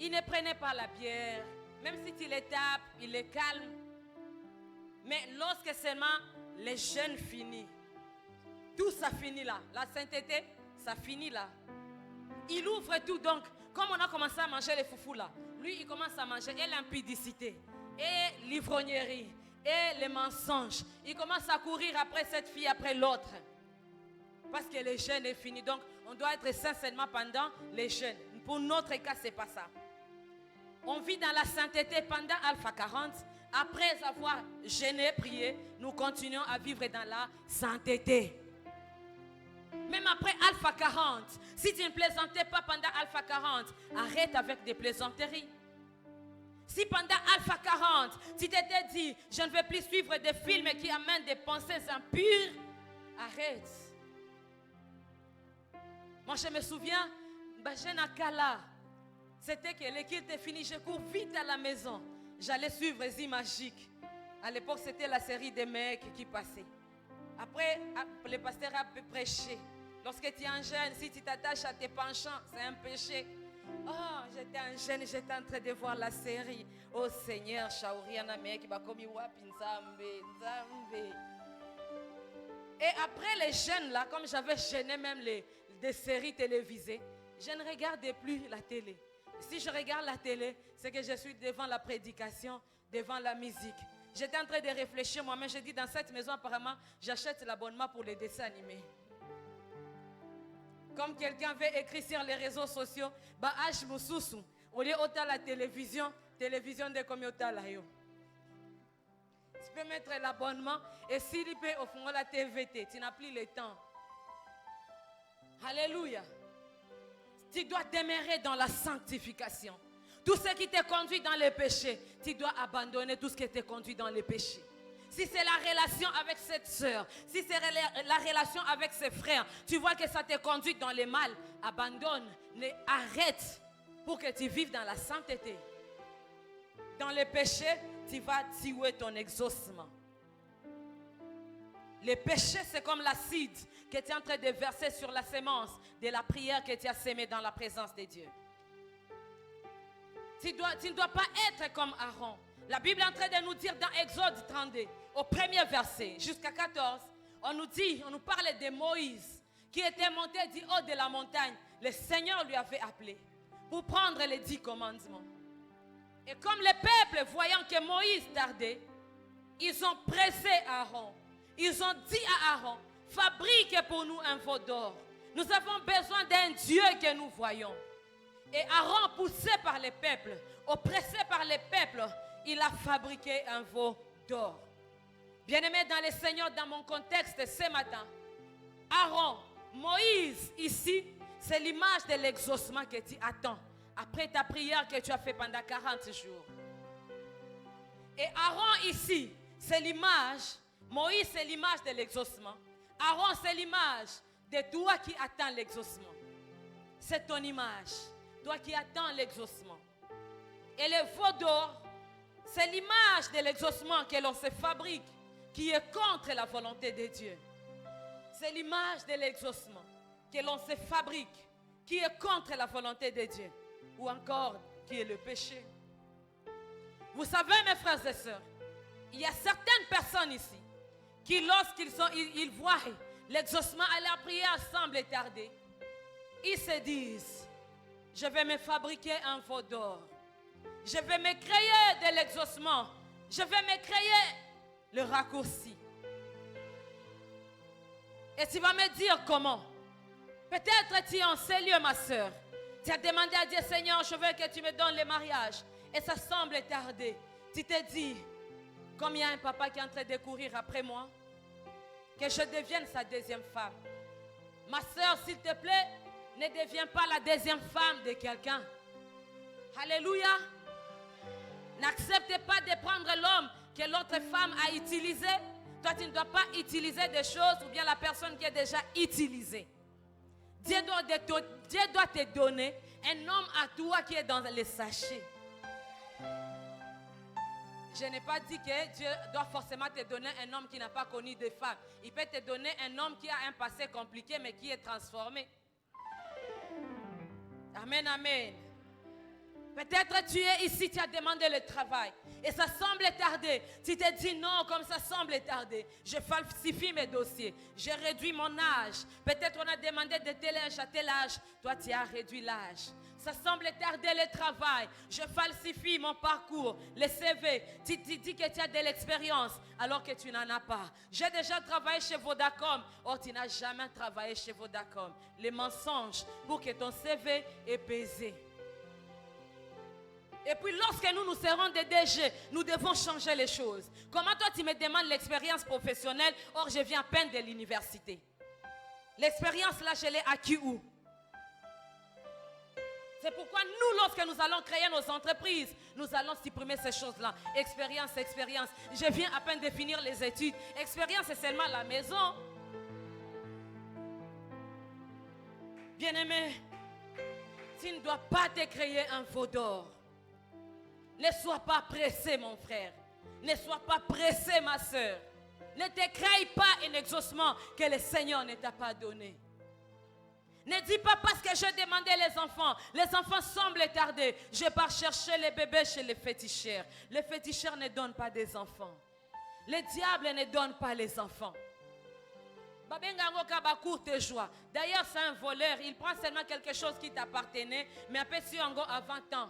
Il ne prenait pas la bière. Même si tu les tapes, il les calme. Mais lorsque seulement les jeûnes finissent, tout ça finit là. La sainteté, ça finit là. Il ouvre tout. Donc, comme on a commencé à manger les foufous là, lui il commence à manger et l'impudicité, et l'ivrognerie, et les mensonges. Il commence à courir après cette fille, après l'autre. Parce que le jeûne est fini. Donc, on doit être saint seulement pendant les jeûnes. Pour notre cas, ce n'est pas ça. On vit dans la sainteté pendant Alpha 40. Après avoir jeûné, prié, nous continuons à vivre dans la sainteté. Même après Alpha 40, si tu ne plaisantais pas pendant Alpha 40, arrête avec des plaisanteries. Si pendant Alpha 40, tu t'étais dit, je ne vais plus suivre des films qui amènent des pensées impures, arrête. Moi, je me souviens, jeune à Kala, c'était que l'équipe était finie, je cours vite à la maison. J'allais suivre les magiques. À l'époque, c'était la série des mecs qui passaient. Après, le pasteur a prêché. Lorsque tu es un jeune, si tu t'attaches à tes penchants, c'est un péché. Oh, j'étais un jeune, j'étais en train de voir la série. Oh Seigneur, Shauriana mec, bakomi wapi nzambe. Et après les jeunes là, comme j'avais gêné même des séries télévisées, je ne regardais plus la télé. Si je regarde la télé, c'est que je suis devant la prédication, devant la musique. J'étais en train de réfléchir moi-même. J'ai dit, dans cette maison, apparemment, j'achète l'abonnement pour les dessins animés. Comme quelqu'un veut écrire sur les réseaux sociaux, bah, H Moussousou, au lieu de la télévision de communauté là. Tu peux mettre l'abonnement et s'il peut au fond de la TVT, tu n'as plus le temps. Alléluia. Tu dois demeurer dans la sanctification. Tout ce qui te conduit dans le péché, tu dois abandonner tout ce qui te conduit dans le péché. Si c'est la relation avec cette soeur, si c'est la relation avec ses frères, tu vois que ça te conduit dans le mal, abandonne, arrête pour que tu vives dans la sainteté. Dans le péché, tu vas tuer ton exaucement. Le péché, c'est comme l'acide que tu es en train de verser sur la sémence de la prière que tu as sémée dans la présence de Dieu. Tu ne dois pas être comme Aaron. La Bible est en train de nous dire dans Exode 32, au premier verset jusqu'à 14, on nous parle de Moïse qui était monté du haut de la montagne. Le Seigneur lui avait appelé pour prendre les 10 commandements. Et comme le peuple, voyant que Moïse tardait, ils ont pressé Aaron. Ils ont dit à Aaron, fabrique pour nous un veau d'or. Nous avons besoin d'un Dieu que nous voyons. Et Aaron, poussé par le peuple, oppressé par le peuple, il a fabriqué un veau d'or. Bien-aimé dans le Seigneur, dans mon contexte ce matin, Aaron, Moïse ici, c'est l'image de l'exaucement que tu attends après ta prière que tu as fait pendant 40 jours. Et Aaron ici, c'est l'image, Moïse c'est l'image de l'exaucement. Aaron c'est l'image de toi qui attends l'exaucement. C'est ton image, toi qui attends l'exaucement. Et le veau d'or, c'est l'image de l'exaucement que l'on se fabrique, qui est contre la volonté de Dieu. C'est l'image de l'exaucement que l'on se fabrique, qui est contre la volonté de Dieu, ou encore qui est le péché. Vous savez, mes frères et sœurs, il y a certaines personnes ici qui, lorsqu'ils voient l'exaucement à la prière semble tarder, ils se disent, je vais me fabriquer un veau d'or. Je vais me créer de l'exaucement. Je vais me créer le raccourci. Et tu vas me dire comment? Peut-être tu es en ces lieux, ma soeur. Tu as demandé à Dieu, Seigneur, je veux que tu me donnes le mariage. Et ça semble tarder. Tu te dis, comme il y a un papa qui est en train de courir après moi, que je devienne sa deuxième femme. Ma soeur, s'il te plaît, ne deviens pas la deuxième femme de quelqu'un. Alléluia. N'accepte pas de prendre l'homme que l'autre femme a utilisé. Toi, tu ne dois pas utiliser des choses ou bien la personne qui est déjà utilisée. Dieu doit te donner un homme à toi qui est dans les sachets. Je n'ai pas dit que Dieu doit forcément te donner un homme qui n'a pas connu de femme. Il peut te donner un homme qui a un passé compliqué mais qui est transformé. Amen, amen. Peut-être tu es ici, tu as demandé le travail et ça semble tarder. Tu te dis non, comme ça semble tarder. Je falsifie mes dossiers, je réduis mon âge. Peut-être on a demandé de tel âge à tel âge. Toi, tu as réduit l'âge. Ça semble tarder le travail. Je falsifie mon parcours, le CV. Tu dis que tu as de l'expérience alors que tu n'en as pas. J'ai déjà travaillé chez Vodacom. Or, tu n'as jamais travaillé chez Vodacom. Les mensonges pour que ton CV est pesé. Et puis lorsque nous serons des DG, nous devons changer les choses. Comment toi tu me demandes l'expérience professionnelle, or je viens à peine de l'université. L'expérience là, je l'ai acquis où? C'est pourquoi nous, lorsque nous allons créer nos entreprises, nous allons supprimer ces choses-là. Expérience, expérience. Je viens à peine de finir les études. Expérience, c'est seulement la maison. Bien-aimé, tu ne dois pas te créer un veau d'or. Ne sois pas pressé, mon frère. Ne sois pas pressé, ma soeur. Ne te crée pas un exaucement que le Seigneur ne t'a pas donné. Ne dis pas parce que je demandais les enfants semblent tarder. Je pars chercher les bébés chez les féticheurs. Les féticheurs ne donnent pas des enfants. Le diable ne donne pas les enfants. D'ailleurs, c'est un voleur. Il prend seulement quelque chose qui t'appartenait, mais après, si on a 20 ans.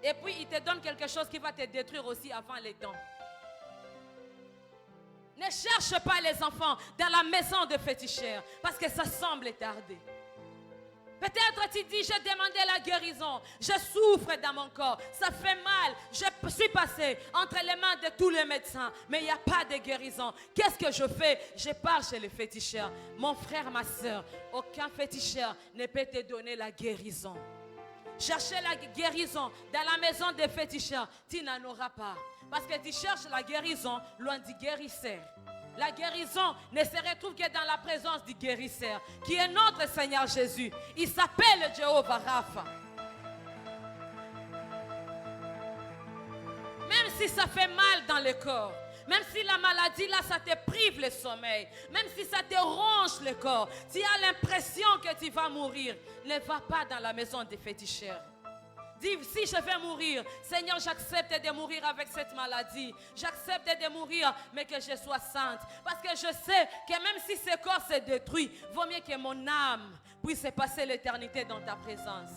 Et puis, il te donne quelque chose qui va te détruire aussi avant les temps. Ne cherche pas les enfants dans la maison de féticheurs, parce que ça semble tarder. Peut-être tu dis, j'ai demandé la guérison, je souffre dans mon corps, ça fait mal, je suis passé entre les mains de tous les médecins, mais il n'y a pas de guérison. Qu'est-ce que je fais? Je pars chez les féticheurs. Mon frère, ma soeur, aucun féticheur ne peut te donner la guérison. Chercher la guérison dans la maison des féticheurs, tu n'en auras pas. Parce que tu cherches la guérison loin du guérisseur. La guérison ne se retrouve que dans la présence du guérisseur, qui est notre Seigneur Jésus. Il s'appelle Jéhovah Rapha. Même si ça fait mal dans le corps, même si la maladie là, ça te prive le sommeil, même si ça te ronge le corps, tu as l'impression que tu vas mourir, ne va pas dans la maison des féticheurs. Dis, si je vais mourir, Seigneur, j'accepte de mourir avec cette maladie. J'accepte de mourir, mais que je sois sainte. Parce que je sais que même si ce corps se détruit, vaut mieux que mon âme puisse passer l'éternité dans ta présence.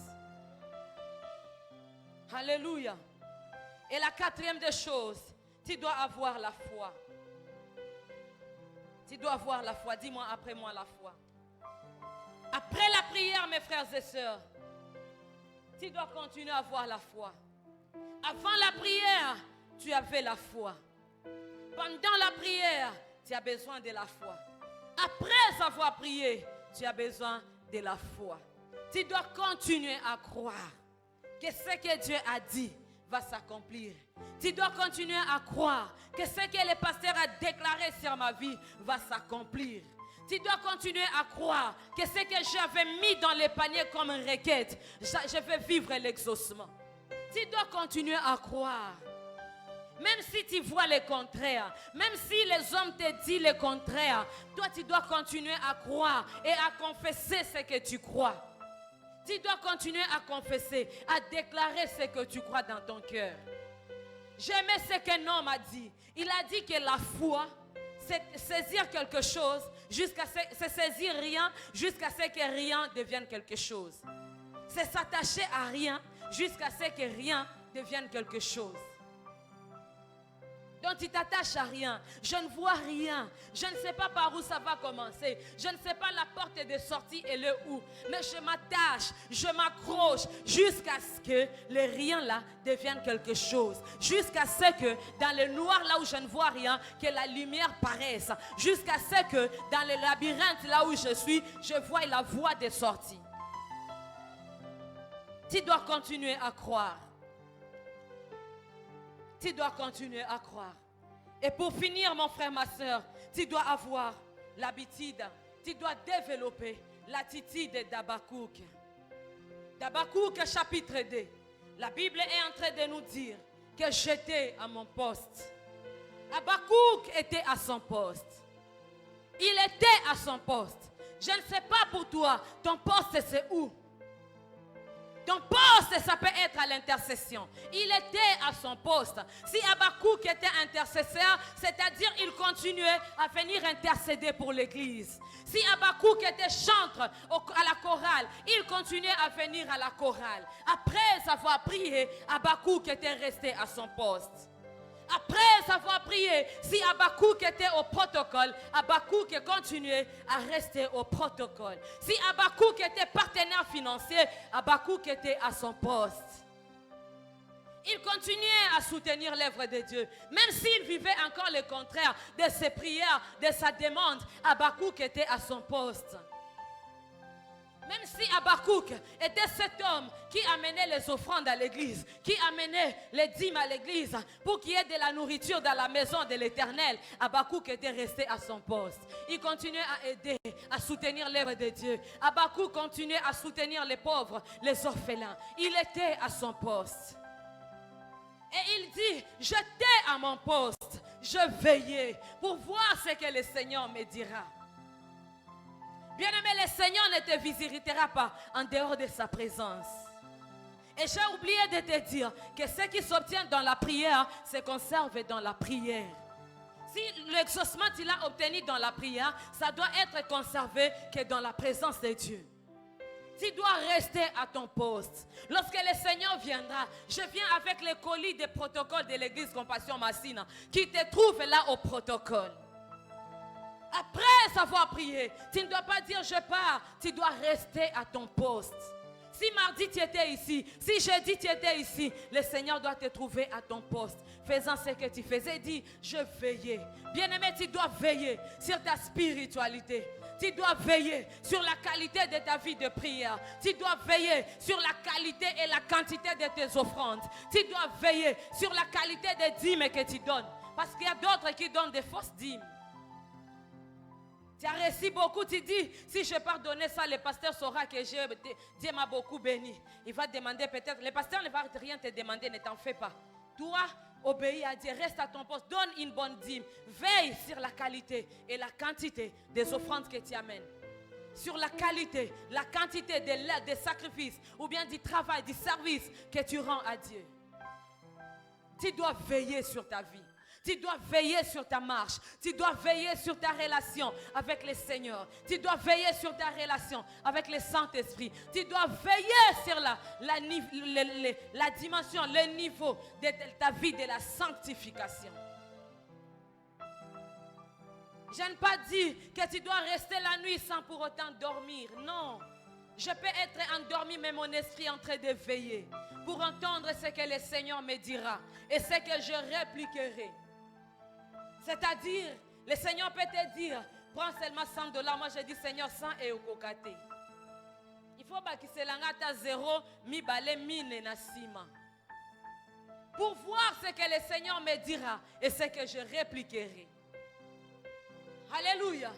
Alléluia. Et la quatrième des choses, tu dois avoir la foi. Tu dois avoir la foi. Dis-moi après moi la foi. Après la prière, mes frères et sœurs, tu dois continuer à avoir la foi. Avant la prière, tu avais la foi. Pendant la prière, tu as besoin de la foi. Après avoir prié, tu as besoin de la foi. Tu dois continuer à croire que ce que Dieu a dit va s'accomplir. Tu dois continuer à croire que ce que le pasteur a déclaré sur ma vie va s'accomplir. Tu dois continuer à croire que ce que j'avais mis dans les paniers comme une requête, je vais vivre l'exaucement. Tu dois continuer à croire. Même si tu vois le contraire, même si les hommes te disent le contraire, toi tu dois continuer à croire et à confesser ce que tu crois. Tu dois continuer à confesser, à déclarer ce que tu crois dans ton cœur. J'aimais ce qu'un homme a dit. Il a dit que la foi, c'est saisir quelque chose, c'est saisir rien jusqu'à ce que rien devienne quelque chose. C'est s'attacher à rien jusqu'à ce que rien devienne quelque chose. Donc tu t'attaches à rien. Je ne vois rien. Je ne sais pas par où ça va commencer. Je ne sais pas la porte de sortie et le où. Mais je m'attache, je m'accroche jusqu'à ce que le rien là devienne quelque chose. Jusqu'à ce que dans le noir là où je ne vois rien, que la lumière paraisse. Jusqu'à ce que dans le labyrinthe là où je suis, je vois la voie de sortie. Tu dois continuer à croire. Tu dois continuer à croire. Et pour finir, mon frère, ma soeur, tu dois avoir l'habitude, tu dois développer l'attitude d'Habakkuk. D'Habakkuk chapitre 2. La Bible est en train de nous dire que j'étais à mon poste. Habakkuk était à son poste. Il était à son poste. Je ne sais pas pour toi, ton poste c'est où? Ton poste, ça peut être à l'intercession. Il était à son poste. Si Habakkuk était intercesseur, c'est-à-dire il continuait à venir intercéder pour l'église. Si Habakkuk était chantre à la chorale, il continuait à venir à la chorale. Après avoir prié, Habakkuk était resté à son poste. Après avoir prié, si Habakkuk était au protocole, Habakkuk continuait à rester au protocole. Si Habakkuk était partenaire financier, Habakkuk était à son poste. Il continuait à soutenir l'œuvre de Dieu. Même s'il vivait encore le contraire de ses prières, de sa demande, Habakkuk était à son poste. Même si Habakkuk était cet homme qui amenait les offrandes à l'église, qui amenait les dîmes à l'église pour qu'il y ait de la nourriture dans la maison de l'Éternel, Habakkuk était resté à son poste. Il continuait à aider, à soutenir l'œuvre de Dieu. Habakkuk continuait à soutenir les pauvres, les orphelins. Il était à son poste. Et il dit, j'étais à mon poste, je veillais pour voir ce que le Seigneur me dira. Bien-aimé, le Seigneur ne te visitera pas en dehors de sa présence. Et j'ai oublié de te dire que ce qui s'obtient dans la prière se conserve dans la prière. Si l'exaucement tu l'as obtenu dans la prière, ça doit être conservé que dans la présence de Dieu. Tu dois rester à ton poste. Lorsque le Seigneur viendra, je viens avec le colis des protocoles de l'église Compassion Massina qui te trouve là au protocole. Après avoir prié, tu ne dois pas dire je pars, tu dois rester à ton poste. Si mardi tu étais ici, si jeudi tu étais ici, le Seigneur doit te trouver à ton poste, faisant ce que tu faisais. Dis, je veillais. Bien-aimé, tu dois veiller sur ta spiritualité. Tu dois veiller sur la qualité de ta vie de prière. Tu dois veiller sur la qualité et la quantité de tes offrandes. Tu dois veiller sur la qualité des dîmes que tu donnes. Parce qu'il y a d'autres qui donnent des fausses dîmes. Tu as reçu beaucoup, tu dis, si je pardonne ça, le pasteur saura que Dieu m'a beaucoup béni. Il va te demander peut-être, le pasteur ne va rien te demander, ne t'en fais pas. Toi, obéis à Dieu, reste à ton poste, donne une bonne dîme. Veille sur la qualité et la quantité des offrandes que tu amènes. Sur la qualité, la quantité des sacrifices ou bien du travail, du service que tu rends à Dieu. Tu dois veiller sur ta vie. Tu dois veiller sur ta marche. Tu dois veiller sur ta relation avec le Seigneur. Tu dois veiller sur ta relation avec le Saint-Esprit. Tu dois veiller sur la dimension, le niveau de ta vie de la sanctification. Je n'ai pas dit que tu dois rester la nuit sans pour autant dormir. Non. Je peux être endormi, mais mon esprit est en train de veiller pour entendre ce que le Seigneur me dira et ce que je répliquerai. C'est-à-dire, le Seigneur peut te dire, prends seulement $100. Moi, je dis, Seigneur, 100 et au kokate. Il faut que se langata 0, mi balé, mine na sima. Pour voir ce que le Seigneur me dira et ce que je répliquerai. Alléluia.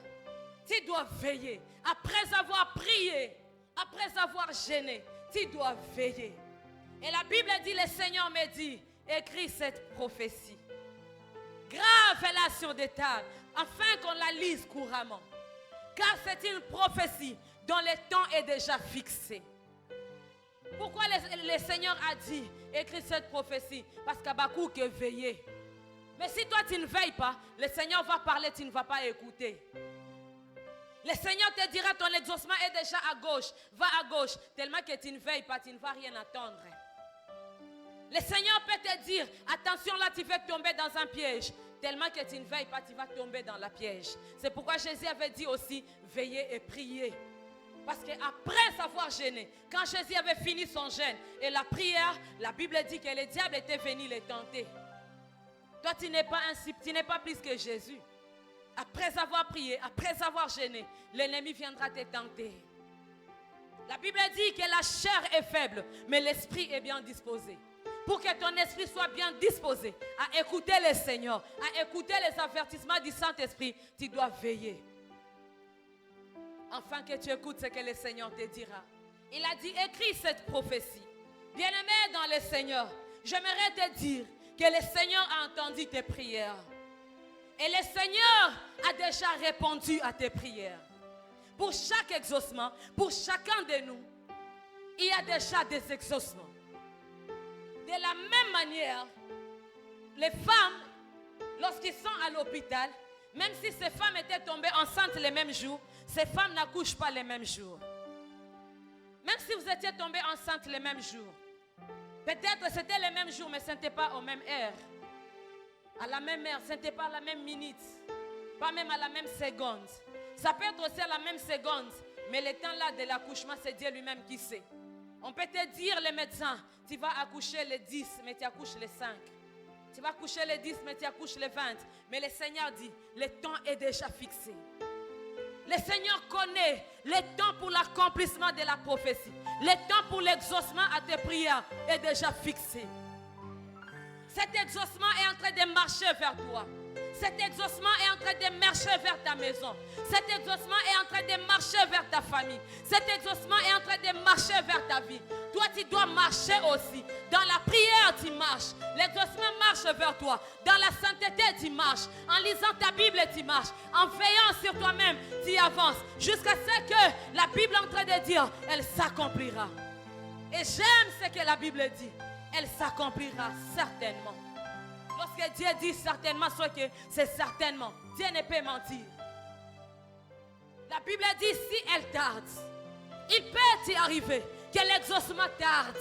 Tu dois veiller. Après avoir prié, après avoir gêné, tu dois veiller. Et la Bible dit, le Seigneur me dit, écris cette prophétie. Grave-la sur des tables, afin qu'on la lise couramment. Car c'est une prophétie dont le temps est déjà fixé. Pourquoi le Seigneur a dit, écris cette prophétie? Parce qu'Habakkuk est veillé. Mais si toi tu ne veilles pas, le Seigneur va parler, tu ne vas pas écouter. Le Seigneur te dira, ton exaucement est déjà à gauche, va à gauche. Tellement que tu ne veilles pas, tu ne vas rien attendre. Le Seigneur peut te dire, attention là, tu vas tomber dans un piège. Tellement que tu ne veilles pas, tu vas tomber dans la piège. C'est pourquoi Jésus avait dit aussi, veillez et priez. Parce qu'après avoir jeûné, quand Jésus avait fini son jeûne et la prière, la Bible dit que le diable était venu les tenter. Toi, tu n'es pas plus que Jésus. Après avoir prié, après avoir jeûné, l'ennemi viendra te tenter. La Bible dit que la chair est faible, mais l'esprit est bien disposé. Pour que ton esprit soit bien disposé à écouter le Seigneur, à écouter les avertissements du Saint-Esprit, tu dois veiller. Afin que tu écoutes ce que le Seigneur te dira. Il a dit, écris cette prophétie. Bien-aimé dans le Seigneur, j'aimerais te dire que le Seigneur a entendu tes prières. Et le Seigneur a déjà répondu à tes prières. Pour chaque exaucement, pour chacun de nous, il y a déjà des exaucements. De la même manière, les femmes, lorsqu'ils sont à l'hôpital, même si ces femmes étaient tombées enceintes les mêmes jours, ces femmes n'accouchent pas les mêmes jours. Même si vous étiez tombés enceintes les mêmes jours, peut-être c'était les mêmes jours, mais ce n'était pas aux mêmes heures. À la même heure, ce n'était pas à la même minute, pas même à la même seconde. Ça peut être aussi à la même seconde, mais le temps là de l'accouchement, c'est Dieu lui-même qui sait. On peut te dire, les médecins, tu vas accoucher les 10, mais tu accouches les 5. Tu vas accoucher les 10, mais tu accouches les 20. Mais le Seigneur dit, le temps est déjà fixé. Le Seigneur connaît le temps pour l'accomplissement de la prophétie. Le temps pour l'exaucement à tes prières est déjà fixé. Cet exaucement est en train de marcher vers toi. Cet exaucement est en train de marcher vers ta maison. Cet exaucement est en train de marcher vers ta famille. Cet exaucement est en train de marcher vers ta vie. Toi, tu dois marcher aussi. Dans la prière, tu marches. L'exaucement marche vers toi. Dans la sainteté, tu marches. En lisant ta Bible, tu marches. En veillant sur toi-même, tu avances. Jusqu'à ce que la Bible est en train de dire, elle s'accomplira. Et j'aime ce que la Bible dit. Elle s'accomplira certainement. Lorsque Dieu dit certainement, soit que c'est certainement. Dieu ne peut mentir. La Bible dit si elle tarde, il peut y arriver que l'exaucement tarde.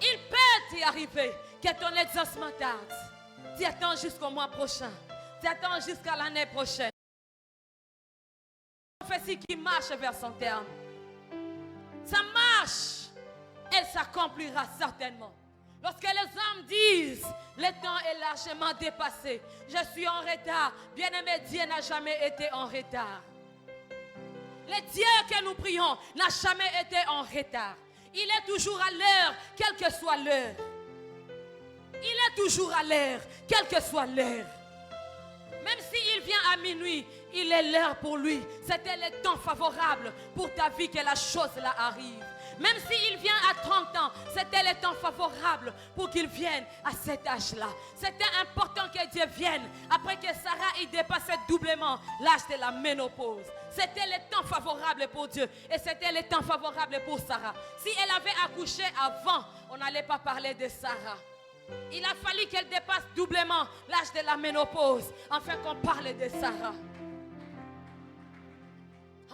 Il peut y arriver que ton exaucement tarde. Tu attends jusqu'au mois prochain. Tu attends jusqu'à l'année prochaine. Une prophétie qui marche vers son terme. Ça marche. Elle s'accomplira certainement. Lorsque les hommes disent, le temps est largement dépassé, je suis en retard. Bien-aimé, Dieu n'a jamais été en retard. Le Dieu que nous prions n'a jamais été en retard. Il est toujours à l'heure, quelle que soit l'heure. Il est toujours à l'heure, quelle que soit l'heure. Même s'il vient à minuit, il est l'heure pour lui. C'était le temps favorable pour ta vie que la chose là arrive. Même s'il vient à 30 ans, c'était le temps favorable pour qu'il vienne à cet âge-là. C'était important que Dieu vienne après que Sarah ait dépassé doublement l'âge de la ménopause. C'était le temps favorable pour Dieu et c'était le temps favorable pour Sarah. Si elle avait accouché avant, on n'allait pas parler de Sarah. Il a fallu qu'elle dépasse doublement l'âge de la ménopause afin qu'on parle de Sarah.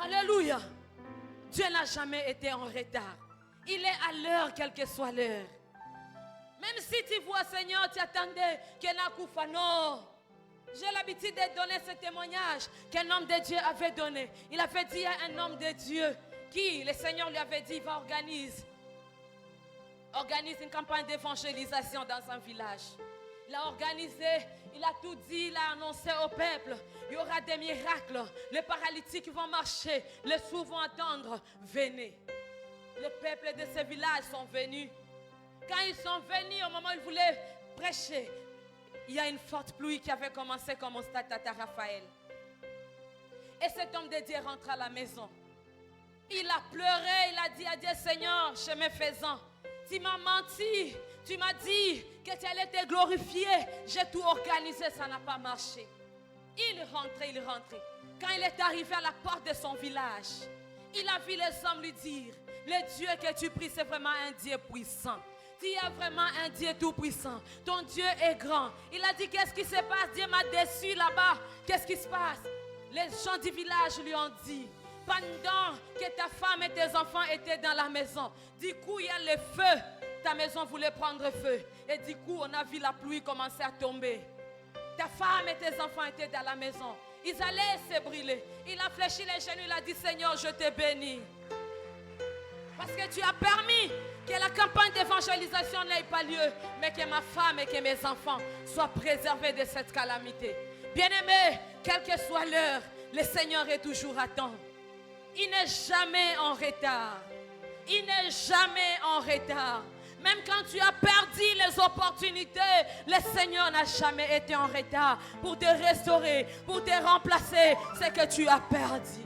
Alléluia. Dieu n'a jamais été en retard. Il est à l'heure, quelle que soit l'heure. Même si tu vois, Seigneur, tu attendais qu'un akoufa. Non. J'ai l'habitude de donner ce témoignage qu'un homme de Dieu avait donné. Il avait dit à un homme de Dieu qui, le Seigneur lui avait dit, va organise une campagne d'évangélisation dans un village. Il a organisé, il a tout dit, il a annoncé au peuple. Il y aura des miracles. Les paralytiques vont marcher. Les sourds vont entendre. Venez. Les peuples de ce village sont venus. Quand ils sont venus, au moment où ils voulaient prêcher, il y a une forte pluie qui avait commencé comme au stade Tata Raphaël. Et cet homme de Dieu rentre à la maison. Il a pleuré, il a dit à Dieu, Seigneur, chemin faisant, tu m'as menti. Tu m'as dit que tu allais te glorifier. J'ai tout organisé, ça n'a pas marché. Il rentrait. Quand il est arrivé à la porte de son village, il a vu les hommes lui dire, le Dieu que tu pries, c'est vraiment un Dieu puissant. Tu es vraiment un Dieu tout puissant. Ton Dieu est grand. Il a dit, qu'est-ce qui se passe? Dieu m'a déçu là-bas. Qu'est-ce qui se passe? Les gens du village lui ont dit, pendant que ta femme et tes enfants étaient dans la maison, du coup il y a le feu ta maison voulait prendre feu. Et du coup, on a vu la pluie commencer à tomber. Ta femme et tes enfants étaient dans la maison. Ils allaient se brûler. Il a fléchi les genoux, il a dit, Seigneur, je te bénis. Parce que tu as permis que la campagne d'évangélisation n'ait pas lieu, mais que ma femme et que mes enfants soient préservés de cette calamité. Bien-aimés, quelle que soit l'heure, le Seigneur est toujours à temps. Il n'est jamais en retard. Il n'est jamais en retard. Même quand tu as perdu les opportunités, le Seigneur n'a jamais été en retard pour te restaurer, pour te remplacer ce que tu as perdu.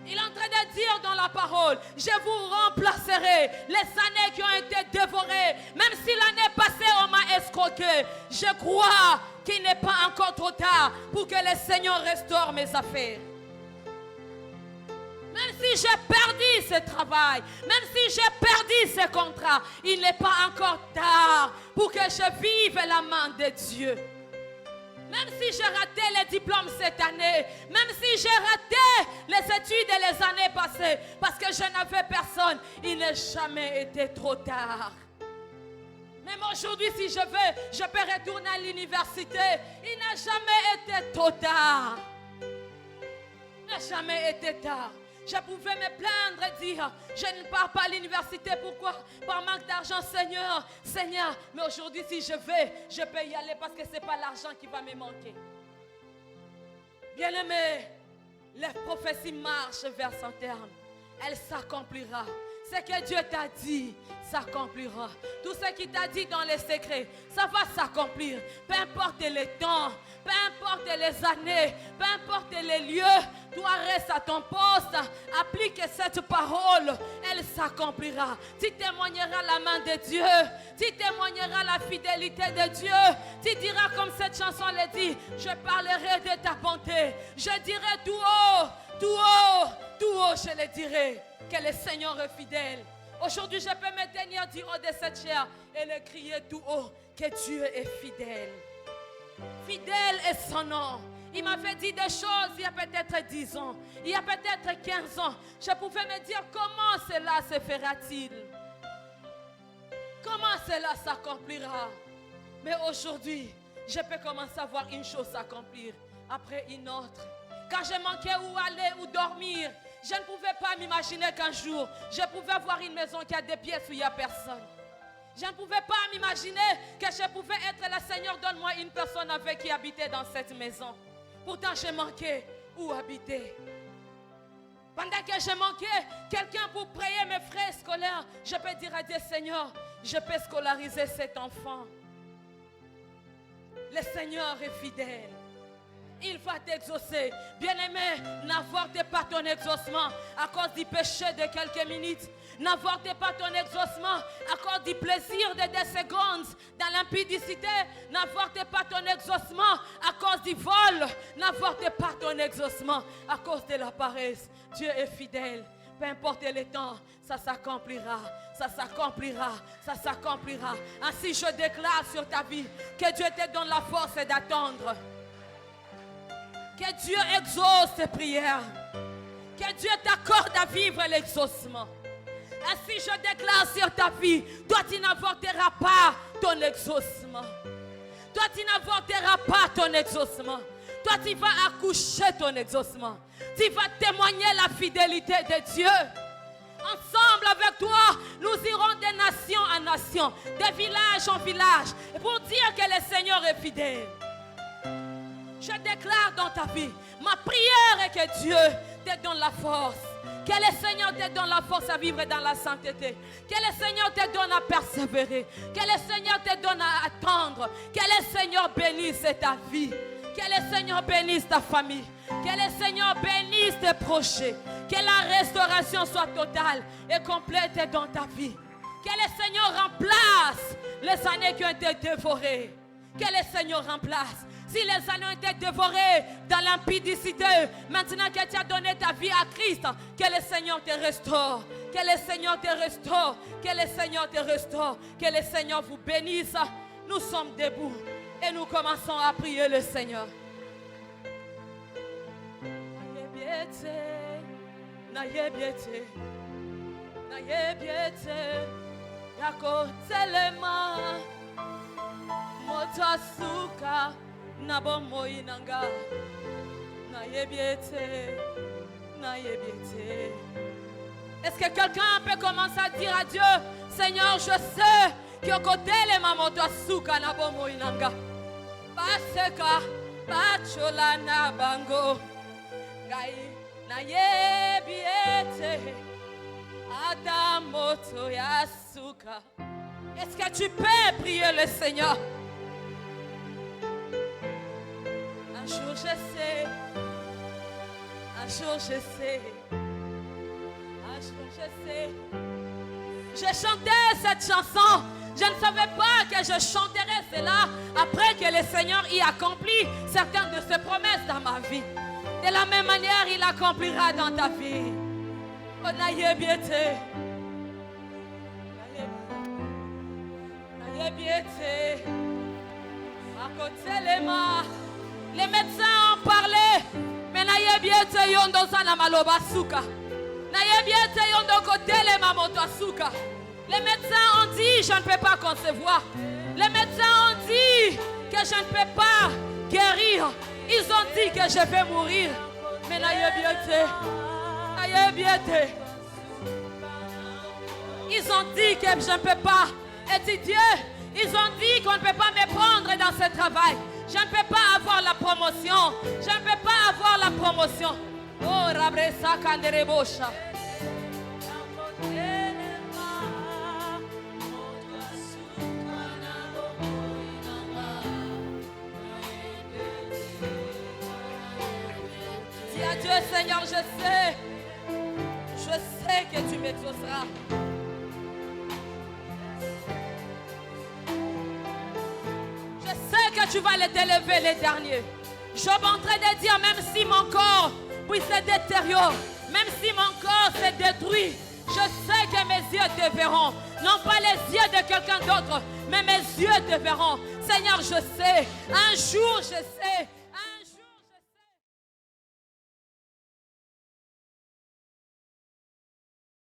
Il est en train de dire dans la parole, je vous remplacerai les années qui ont été dévorées. Même si l'année passée on m'a escroqué, je crois qu'il n'est pas encore trop tard pour que le Seigneur restaure mes affaires. Même si j'ai perdu ce travail, même si j'ai perdu ce contrat, il n'est pas encore tard pour que je vive la main de Dieu. Même si j'ai raté les diplômes cette année, même si j'ai raté les études et les années passées, parce que je n'avais personne, il n'a jamais été trop tard. Même aujourd'hui, si je veux, je peux retourner à l'université. Il n'a jamais été trop tard. Il n'a jamais été tard. Je pouvais me plaindre et dire, je ne pars pas à l'université, pourquoi? Par manque d'argent, Seigneur, Seigneur. Mais aujourd'hui, si je vais, je peux y aller parce que ce n'est pas l'argent qui va me manquer. Bien-aimé, la prophétie marche vers son terme. Elle s'accomplira. Ce que Dieu t'a dit s'accomplira. Tout ce qu'il t'a dit dans les secrets, ça va s'accomplir. Peu importe les temps, peu importe les années, peu importe les lieux, toi reste à ton poste, applique cette parole, elle s'accomplira. Tu témoigneras la main de Dieu, tu témoigneras la fidélité de Dieu, tu diras comme cette chanson le dit, je parlerai de ta bonté, je dirai tout haut, tout haut, tout haut, je le dirai, que le Seigneur est fidèle. Aujourd'hui, je peux me tenir du haut de cette chair et le crier tout haut, que Dieu est fidèle. Fidèle est son nom. Il m'avait dit des choses il y a peut-être 10 ans, il y a peut-être 15 ans. Je pouvais me dire comment cela se fera-t-il? Comment cela s'accomplira? Mais aujourd'hui, je peux commencer à voir une chose s'accomplir après une autre. Quand je manquais où aller, où dormir, je ne pouvais pas m'imaginer qu'un jour, je pouvais avoir une maison qui a des pièces où il n'y a personne. Je ne pouvais pas m'imaginer que je pouvais être le Seigneur, donne-moi une personne avec qui habiter dans cette maison. Pourtant, je manquais où habiter. Pendant que je manquais quelqu'un pour payer mes frais scolaires, je peux dire à Dieu, Seigneur, je peux scolariser cet enfant. Le Seigneur est fidèle. Il va t'exaucer. Bien-aimé, n'avorte pas ton exaucement à cause du péché de quelques minutes. N'avorte pas ton exaucement à cause du plaisir de 2 secondes dans l'impudicité. N'avorte pas ton exaucement à cause du vol. N'avorte pas ton exaucement à cause de la paresse. Dieu est fidèle. Peu importe le temps, ça s'accomplira, ça s'accomplira, ça s'accomplira. Ainsi je déclare sur ta vie que Dieu te donne la force d'attendre. Que Dieu exauce tes prières. Que Dieu t'accorde à vivre l'exaucement. Ainsi je déclare sur ta vie, toi tu n'avorteras pas ton exaucement. Toi tu n'avorteras pas ton exaucement. Toi tu vas accoucher ton exaucement. Tu vas témoigner la fidélité de Dieu. Ensemble avec toi, nous irons de nation en nation, de village en village, pour dire que le Seigneur est fidèle. Je déclare dans ta vie, ma prière est que Dieu te donne la force. Que le Seigneur te donne la force à vivre dans la sainteté. Que le Seigneur te donne à persévérer. Que le Seigneur te donne à attendre. Que le Seigneur bénisse ta vie. Que le Seigneur bénisse ta famille. Que le Seigneur bénisse tes proches. Que la restauration soit totale et complète dans ta vie. Que le Seigneur remplace les années qui ont été dévorées. Que le Seigneur remplace. Si les années ont été dévorées dans l'impudicité, maintenant que tu as donné ta vie à Christ, que le Seigneur te restaure. Que le Seigneur te restaure. Que le Seigneur te restaure. Que le Seigneur vous bénisse. Nous sommes debout et nous commençons à prier le Seigneur. Yako telema moto asuka na bomoi nanga na yebiete. Est-ce que quelqu'un peut commencer à dire à Dieu, Seigneur, je sais que côté les mamans doivent souka na bomo inanga. Paseka, pachola na bango. Gai na yebiete. Adamoto ya souka. Est-ce que tu peux prier le Seigneur? Un jour je sais. Un jour je sais. Je chantais cette chanson. Je ne savais pas que je chanterais cela après que le Seigneur y accomplit certaines de ses promesses dans ma vie. De la même manière, il accomplira dans ta vie. Oh, nayebiete. Nayebiete. À côté les mains. Les médecins ont parlé. Mais nayebiete yondo sana maloba suka. Les médecins ont dit je ne peux pas concevoir. Les médecins ont dit que je ne peux pas guérir. Ils ont dit que je vais mourir. Mais ils ont dit que je ne peux pas étudier. Ils ont dit qu'on ne peut pas me prendre dans ce travail. Je ne peux pas avoir la promotion. Je ne peux pas avoir la promotion. Oh, Rabresa Kanderebosha. Dis à Dieu, Seigneur, je sais que tu m'exauceras. Je sais que tu vas les élever les derniers. Job en train de dire, même si mon corps puis se détériore, même si mon corps se détruit, je sais que mes yeux te verront. Non pas les yeux de quelqu'un d'autre, mais mes yeux te verront. Seigneur, je sais, un jour je sais